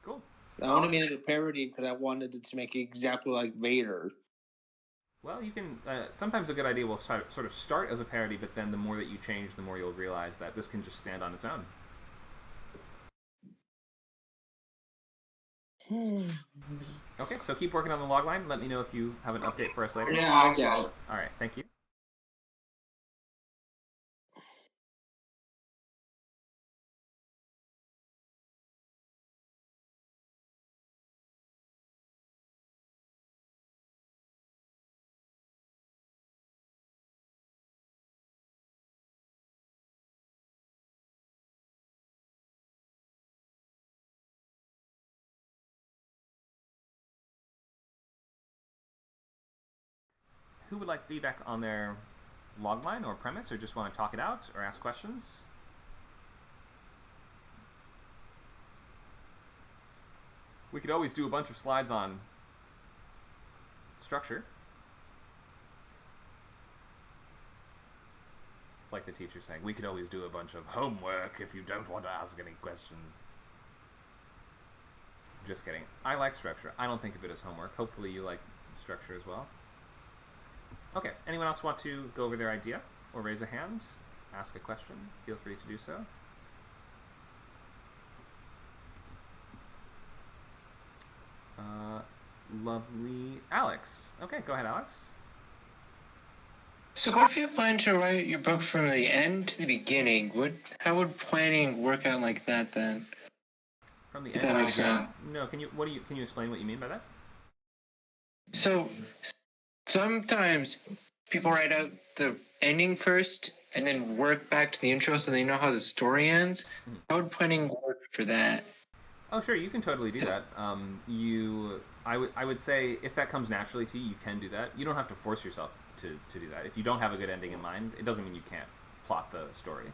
Cool. I only made it a parody because I wanted it to make it exactly like Vader. Well, you can. Sometimes a good idea will sort of start as a parody, but then the more that you change, the more you'll realize that this can just stand on its own. Okay, so keep working on the logline. Let me know if you have an update for us later. Yeah, I got it. All right, thank you. Who would like feedback on their logline or premise, or just want to talk it out or ask questions? We could always do a bunch of slides on structure. It's like the teacher saying, we could always do a bunch of homework if you don't want to ask any questions. Just kidding. I like structure. I don't think of it as homework. Hopefully you like structure as well. Okay, anyone else want to go over their idea or raise a hand, ask a question? Feel free to do so. Lovely Alex. Okay, go ahead, Alex. So what if you plan to write your book from the end to the beginning? How would planning work out like that then? From the If end. that makes sense. No, can you explain what you mean by that? So sometimes people write out the ending first and then work back to the intro so they know how the story ends. How would planning work for that? Oh, sure, you can totally do that. I would say if that comes naturally to you, you can do that. You don't have to force yourself to do that. If you don't have a good ending in mind, it doesn't mean you can't plot the story.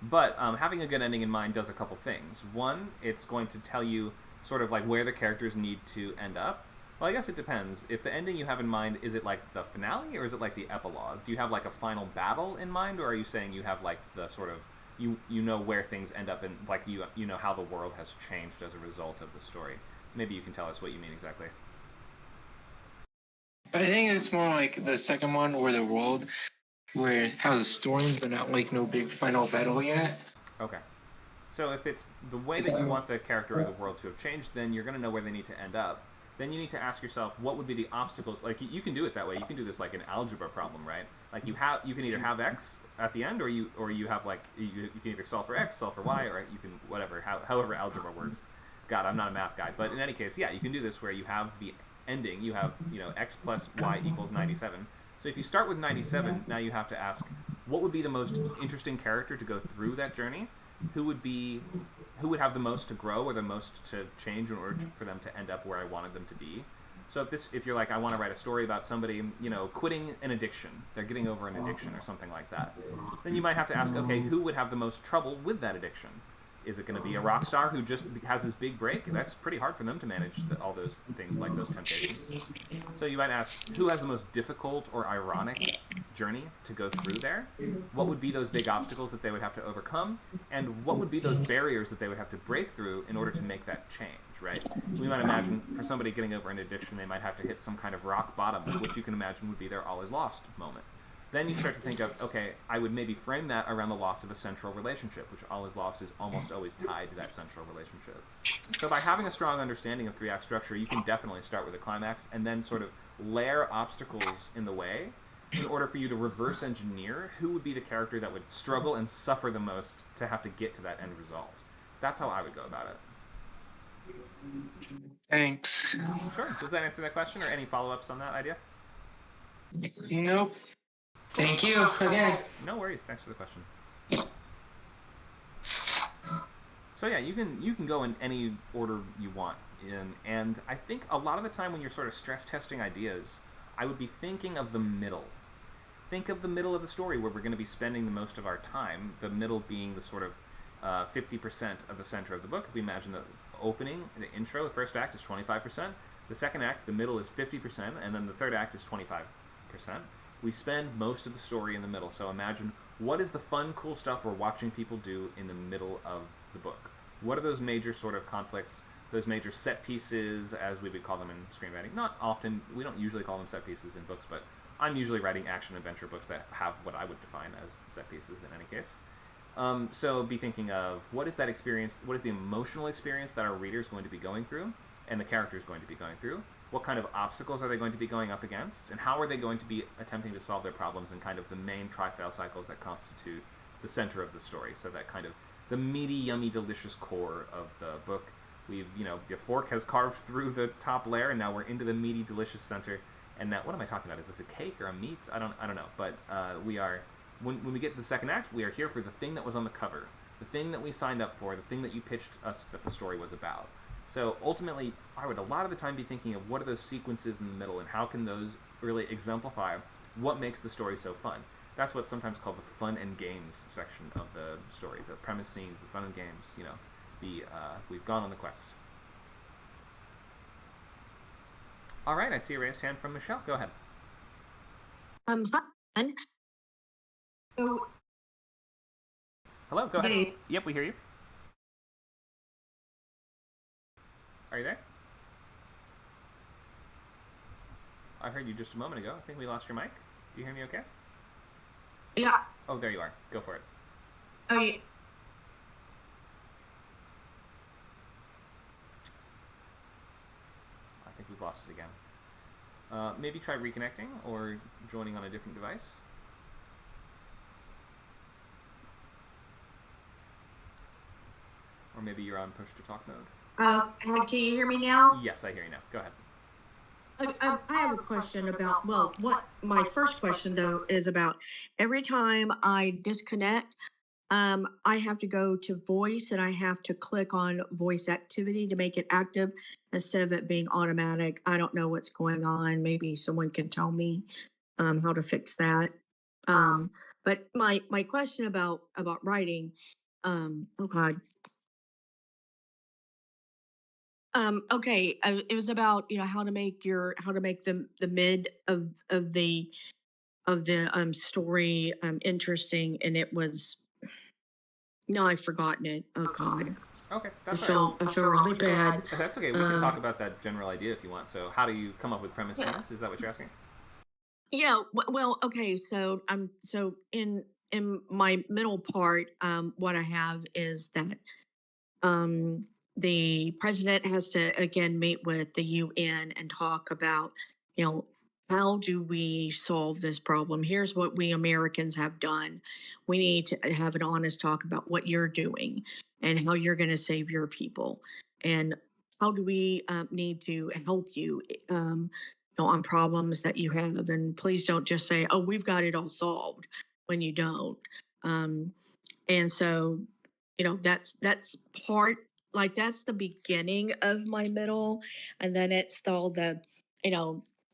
But having a good ending in mind does a couple things. One, it's going to tell you sort of like where the characters need to end up. Well, I guess it depends. If the ending you have in mind, is it like the finale or is it like the epilogue? Do you have like a final battle in mind, or are you saying you have like the sort of you know where things end up and like you know how the world has changed as a result of the story? Maybe you can tell us what you mean exactly. I think it's more like the second one where the world where how the story but not like no big final battle yet. Okay. So if it's the way that you want the character or the world to have changed, then you're going to know where they need to end up. Then you need to ask yourself, what would be the obstacles? Like you can do it that way. You can do this like an algebra problem, right? Like you can either have x at the end, or you have like you can either solve for x, solve for y, or you can whatever however algebra works. God, I'm not a math guy, but in any case, yeah, you can do this where you have the ending. You have x plus y equals 97. So if you start with 97, now you have to ask, what would be the most interesting character to go through that journey? Who would have the most to grow or the most to change in order for them to end up where I wanted them to be? So if you're like, I want to write a story about somebody, quitting an addiction, they're getting over an addiction or something like that, then you might have to ask, okay, who would have the most trouble with that addiction? Is it going to be a rock star who just has this big break? That's pretty hard for them to manage all those things like those temptations. So you might ask, who has the most difficult or ironic journey to go through there? What would be those big obstacles that they would have to overcome? And what would be those barriers that they would have to break through in order to make that change, right? We might imagine for somebody getting over an addiction, they might have to hit some kind of rock bottom, which you can imagine would be their all is lost moment. Then you start to think of, okay, I would maybe frame that around the loss of a central relationship, which all is lost is almost always tied to that central relationship. So by having a strong understanding of 3-act structure, you can definitely start with a climax and then sort of layer obstacles in the way in order for you to reverse engineer who would be the character that would struggle and suffer the most to have to get to that end result. That's how I would go about it. Thanks. Sure. Does that answer that question, or any follow-ups on that idea? Nope. Thank you again. No worries. Thanks for the question. So yeah, you can go in any order you want, and I think a lot of the time when you're sort of stress testing ideas, I would be thinking of the middle. Think of the middle of the story where we're going to be spending the most of our time. The middle being the sort of 50% of the center of the book. If we imagine the opening, the intro, the first act is 25%. The second act, the middle is 50%, and then the third act is 25%. We spend most of the story in the middle. So imagine, what is the fun, cool stuff we're watching people do in the middle of the book? What are those major sort of conflicts, those major set pieces, as we would call them in screenwriting? Not often, we don't usually call them set pieces in books, but I'm usually writing action-adventure books that have what I would define as set pieces in any case. So be thinking of, what is that experience, what is the emotional experience that our reader is going to be going through, and the character is going to be going through? What kind of obstacles are they going to be going up against, and how are they going to be attempting to solve their problems in kind of the main tri-fail cycles that constitute the center of the story? So that kind of the meaty, yummy, delicious core of the book. We've, the fork has carved through the top layer, and now we're into the meaty, delicious center. And now, what am I talking about? Is this a cake or a meat? I don't know. But we are, when we get to the second act, we are here for the thing that was on the cover, the thing that we signed up for, the thing that you pitched us that the story was about. So ultimately, I would a lot of the time be thinking of what are those sequences in the middle, and how can those really exemplify what makes the story so fun. That's what's sometimes called the fun and games section of the story, the premise scenes, the fun and games. We've gone on the quest. All right, I see a raised hand from Michelle. Go ahead. Hi. So, Hello, go ahead. Dave. Yep, we hear you. Are you there? I heard you just a moment ago. I think we lost your mic. Do you hear me okay? Yeah. Oh, there you are. Go for it. Oh, yeah. I think we've lost it again. Maybe try reconnecting or joining on a different device. Or maybe you're on push-to-talk mode. Can you hear me now? Yes, I hear you now. Go ahead. I have a question about, my first question though is about every time I disconnect, I have to go to voice and I have to click on voice activity to make it active instead of it being automatic. I don't know what's going on. Maybe someone can tell me how to fix that. But my question about writing, oh God. Okay, it was about how to make the mid of the story interesting, and it was no, I've forgotten it. Oh God. Okay, that's I feel really bad. That's okay. We can talk about that general idea if you want. So, how do you come up with premise scenes? Is that what you're asking? Yeah. Well, okay. So in my middle part, what I have is that the president has to again meet with the UN and talk about, how do we solve this problem? Here's what we Americans have done. We need to have an honest talk about what you're doing and how you're going to save your people, and how do we need to help you, on problems that you have. And please don't just say, "Oh, we've got it all solved," when you don't. And so, that's part, like that's the beginning of my middle, and then it's all the,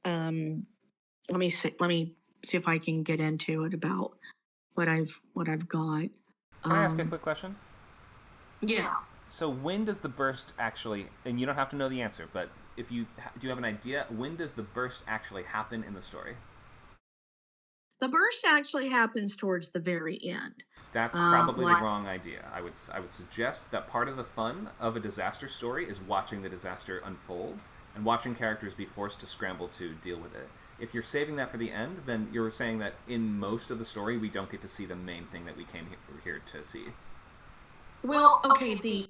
let me see if I can get into it about what I've got. Can I ask a quick question? Yeah. So when does the burst actually, and you don't have to know the answer, but if you do you have an idea, when does the burst actually happen in the story? The burst actually happens towards the very end. That's probably the Like, wrong idea. I would suggest that part of the fun of a disaster story is watching the disaster unfold and watching characters be forced to scramble to deal with it. If you're saving that for the end, then you're saying that in most of the story we don't get to see the main thing that we came here to see. well, okay, the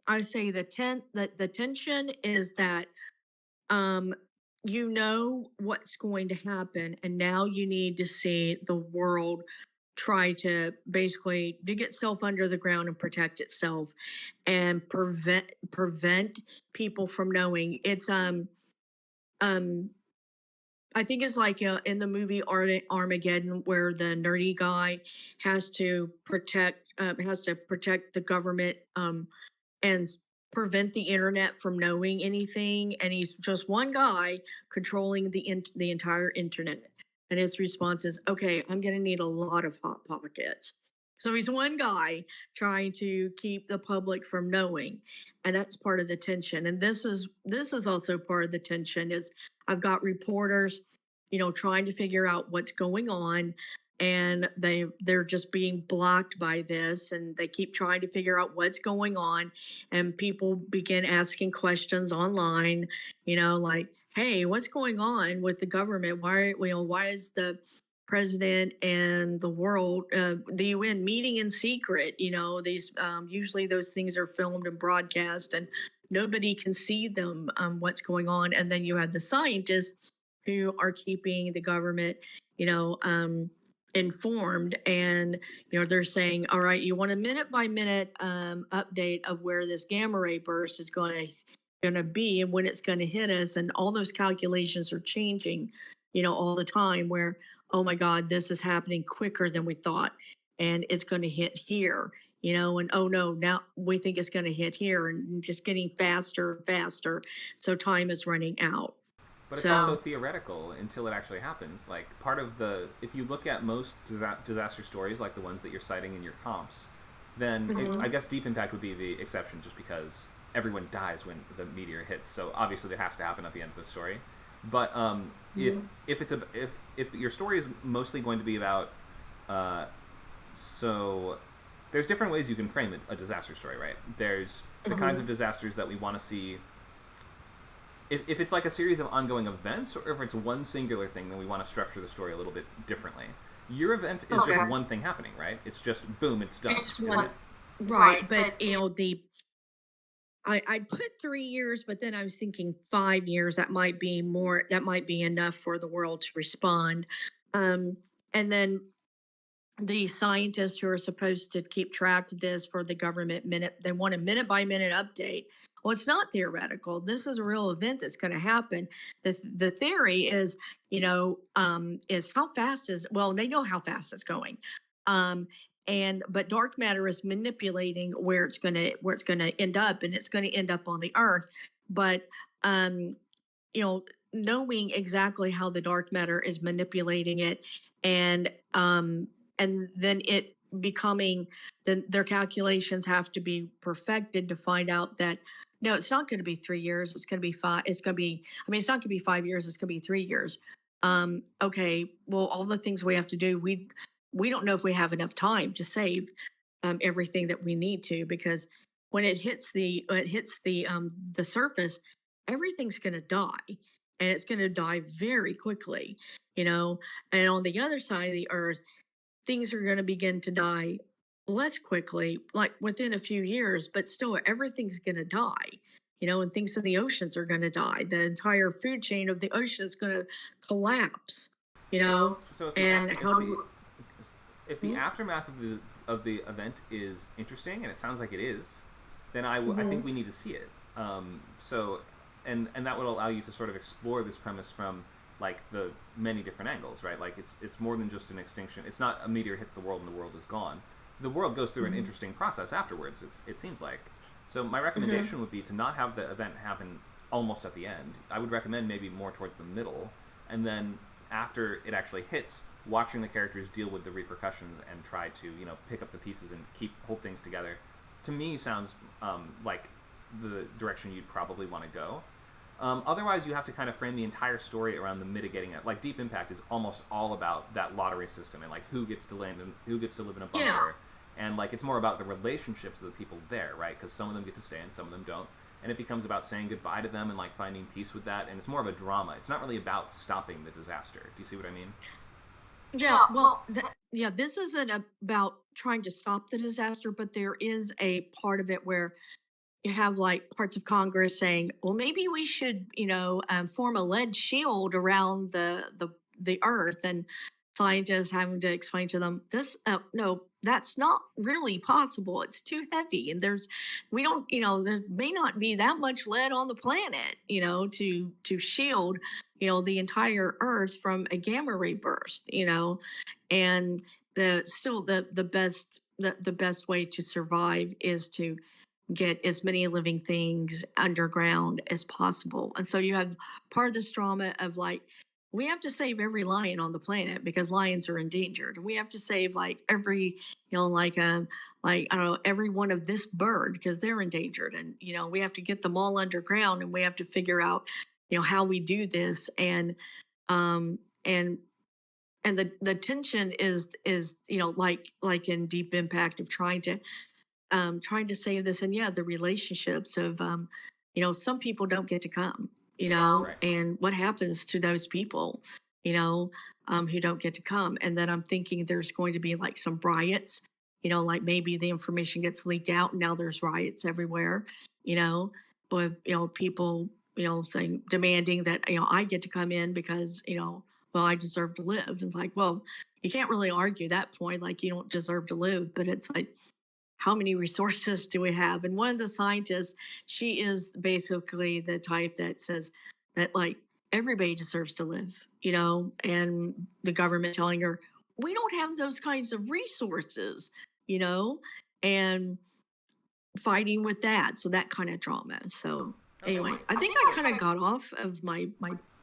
I say the tension is that um you know what's going to happen, and now you need to see the world try to basically dig itself under the ground and protect itself and prevent people from knowing. It's um I think it's like in the movie Armageddon, where the nerdy guy has to protect the government, and prevent the internet from knowing anything. And he's just one guy controlling the entire internet. And his response is, "Okay, I'm going to need a lot of hot pockets." So he's one guy trying to keep the public from knowing, and that's part of the tension. And this is also part of the tension. Is I've got reporters, trying to figure out what's going on, and they're just being blocked by this, and they keep trying to figure out what's going on, and people begin asking questions online, like, "Hey, what's going on with the government? Why is the president and the UN meeting in secret? These usually those things are filmed and broadcast, and nobody can see them. What's going on?" And then you have the scientists who are keeping the government, you know, um, informed, and they're saying, "All right, you want a minute by minute update of where this gamma ray burst is going to be and when it's going to hit us," and all those calculations are changing, all the time. Where, oh my God, this is happening quicker than we thought, and it's going to hit here. And oh no, now we think it's going to hit here, and just getting faster and faster. So time is running out. But it's also So, theoretical until it actually happens. Like part of if you look at most disaster stories, like the ones that you're citing in your comps, then I guess Deep Impact would be the exception, just because everyone dies when the meteor hits. So obviously, it has to happen at the end of the story. But if your story is mostly going to be about, so there's different ways you can frame a disaster story, right? There's the kinds of disasters that we want to see. If it's like a series of ongoing events, or if it's one singular thing, then we want to structure the story a little bit differently. Your event is just one thing happening, right? It's just boom, it's done. it's one, right, but I'd put 3 years, but then I was thinking 5 years. That might be more. That might be enough for the world to respond. And then the scientists who are supposed to keep track of this for the government they want a minute by minute update. Well, it's not theoretical. This is a real event that's going to happen. The theory is how fast is, well, they know how fast it's going. But dark matter is manipulating where it's going to end up, and it's going to end up on the earth. But you know knowing exactly how the dark matter is manipulating it, and then it becoming, then their calculations have to be perfected to find out that no, it's not going to be 3 years. It's going to be five. It's going to be, I mean, it's not going to be 5 years. It's going to be 3 years. Okay, well, all the things we have to do, we don't know if we have enough time to save everything that we need to, because when it hits the surface, everything's going to die, and it's going to die very quickly. And on the other side of the earth, things are going to begin to die less quickly, like within a few years, but still everything's going to die. And things in the oceans are going to die. The entire food chain of the ocean is going to collapse. So And how do if the aftermath of the event is interesting, and it sounds like it is, then I think we need to see it. And that would allow you to sort of explore this premise from like the many different angles, right? Like it's more than just an extinction. It's not a meteor hits the world and the world is gone. The world goes through an interesting process afterwards. It seems like. So my recommendation would be to not have the event happen almost at the end. I would recommend maybe more towards the middle, and then after it actually hits, watching the characters deal with the repercussions and try to pick up the pieces and hold things together. to me sounds like the direction you'd probably want to go. Otherwise, you have to kind of frame the entire story around the mitigating it. Like Deep Impact is almost all about that lottery system and like who gets to land and who gets to live in a bunker. Yeah. And like it's more about the relationships of the people there, right? Because some of them get to stay and some of them don't. And it becomes about saying goodbye to them and like finding peace with that. And it's more of a drama. It's not really about stopping the disaster. Do you see what I mean? Yeah, well, this isn't about trying to stop the disaster, but there is a part of it where you have like parts of Congress saying, well, maybe we should, form a lead shield around the earth, and scientists having to explain to them this, no, that's not really possible. It's too heavy, and we don't, there may not be that much lead on the planet, to shield, the entire earth from a gamma ray burst, and the best way to survive is to get as many living things underground as possible. And so you have part of this drama of like, we have to save every lion on the planet because lions are endangered. We have to save like every, like I don't know, every one of this bird because they're endangered. And, we have to get them all underground, and we have to figure out, how we do this. And the tension is, like in Deep Impact of trying to save this. And the relationships of, some people don't get to come, Right. and what happens to those people, who don't get to come. And then I'm thinking there's going to be like some riots, like maybe the information gets leaked out and now there's riots everywhere, with, people, saying, demanding that, I get to come in because, well, I deserve to live. And it's like, well, you can't really argue that point. Like, you don't deserve to live, but it's like, how many resources do we have? And one of the scientists, she is basically the type that says that like everybody deserves to live, and the government telling her, we don't have those kinds of resources, and fighting with that. So that kind of drama. So anyway, I think I kind of got off of my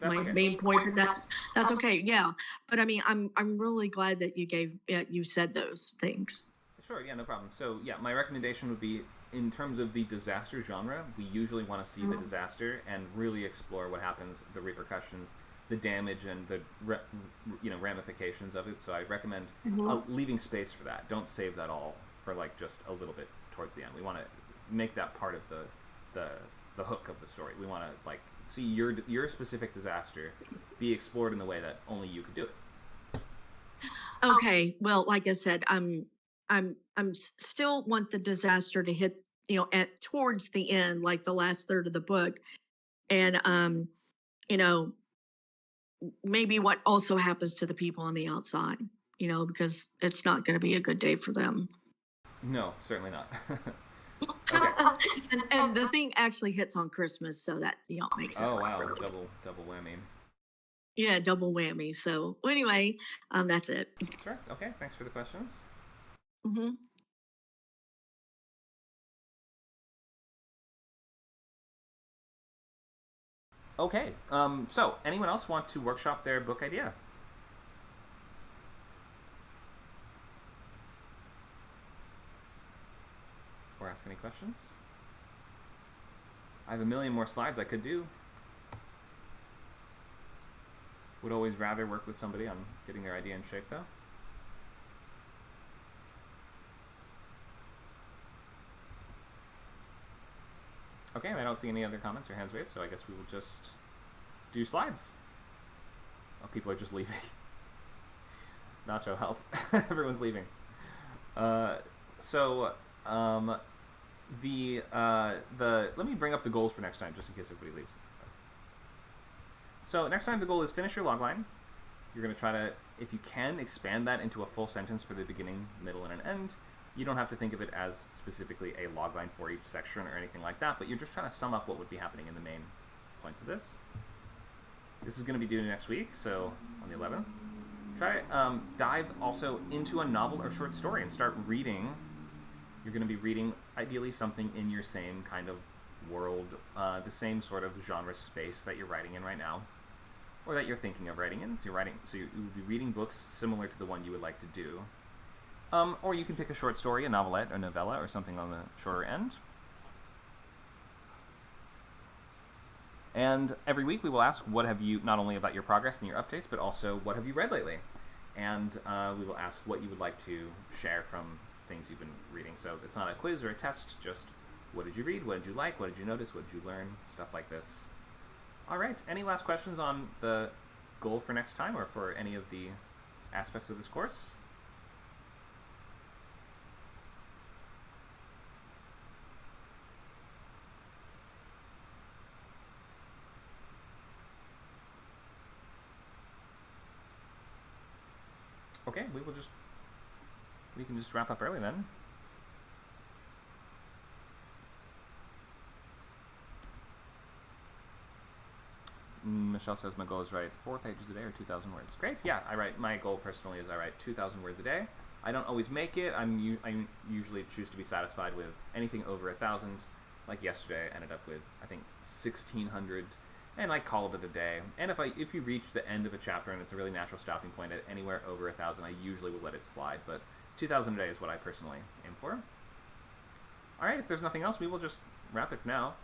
okay. main point. That's okay. Yeah. But I mean, I'm really glad that you said those things. Sure, yeah, no problem. So, yeah, my recommendation would be, in terms of the disaster genre, we usually want to see the disaster and really explore what happens, the repercussions, the damage, and the ramifications of it. So I recommend leaving space for that. Don't save that all for like just a little bit towards the end. We want to make that part of the hook of the story. We want to like see your specific disaster be explored in the way that only you could do it. Okay, well, like I said, I'm still want the disaster to hit, at towards the end, like the last third of the book. And maybe what also happens to the people on the outside, because it's not going to be a good day for them. No, certainly not. Okay. and the thing actually hits on Christmas, so that makes it. Oh wow, double whammy. Yeah, double whammy. So anyway, that's it. Sure. Okay. Thanks for the questions. Mm-hmm. Okay. So, anyone else want to workshop their book idea? Or ask any questions? I have a million more slides I could do. Would always rather work with somebody on getting their idea in shape, though. Okay, I don't see any other comments or hands raised, so I guess we will just do slides. Oh, people are just leaving. Nacho, help. Everyone's leaving. Let me bring up the goals for next time, just in case everybody leaves. So next time the goal is finish your logline. You're going to try to, if you can, expand that into a full sentence for the beginning, middle, and an end. You don't have to think of it as specifically a logline for each section or anything like that, but you're just trying to sum up what would be happening in the main points of this. This is going to be due next week, so on the 11th. Try dive also into a novel or short story and start reading. You're going to be reading ideally something in your same kind of world, the same sort of genre space that you're writing in right now, or that you're thinking of writing in. So you will be reading books similar to the one you would like to do. Or you can pick a short story, a novelette, or novella, or something on the shorter end. And every week we will ask what have you, not only about your progress and your updates, but also what have you read lately. And we will ask what you would like to share from things you've been reading. So it's not a quiz or a test, just what did you read, what did you like, what did you notice, what did you learn, stuff like this. All right, any last questions on the goal for next time or for any of the aspects of this course? Okay, we can just wrap up early then. Michelle says my goal is write 4 pages a day or 2,000 words. Great, yeah, my goal personally is I write 2,000 words a day. I don't always make it. I usually choose to be satisfied with anything over 1,000. Like yesterday, I ended up with, I think, 1,600, and I called it a day. And if you reach the end of a chapter and it's a really natural stopping point at anywhere over 1,000, I usually will let it slide, but 2,000 a day is what I personally aim for. All right, if there's nothing else, we will just wrap it for now.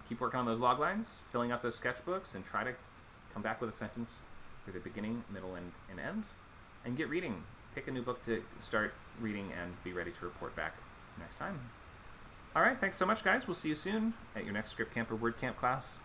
Keep working on those log lines, filling out those sketchbooks, and try to come back with a sentence for the beginning, middle, and end. And get reading. Pick a new book to start reading and be ready to report back next time. All right, thanks so much, guys. We'll see you soon at your next Script Camp or Word Camp class.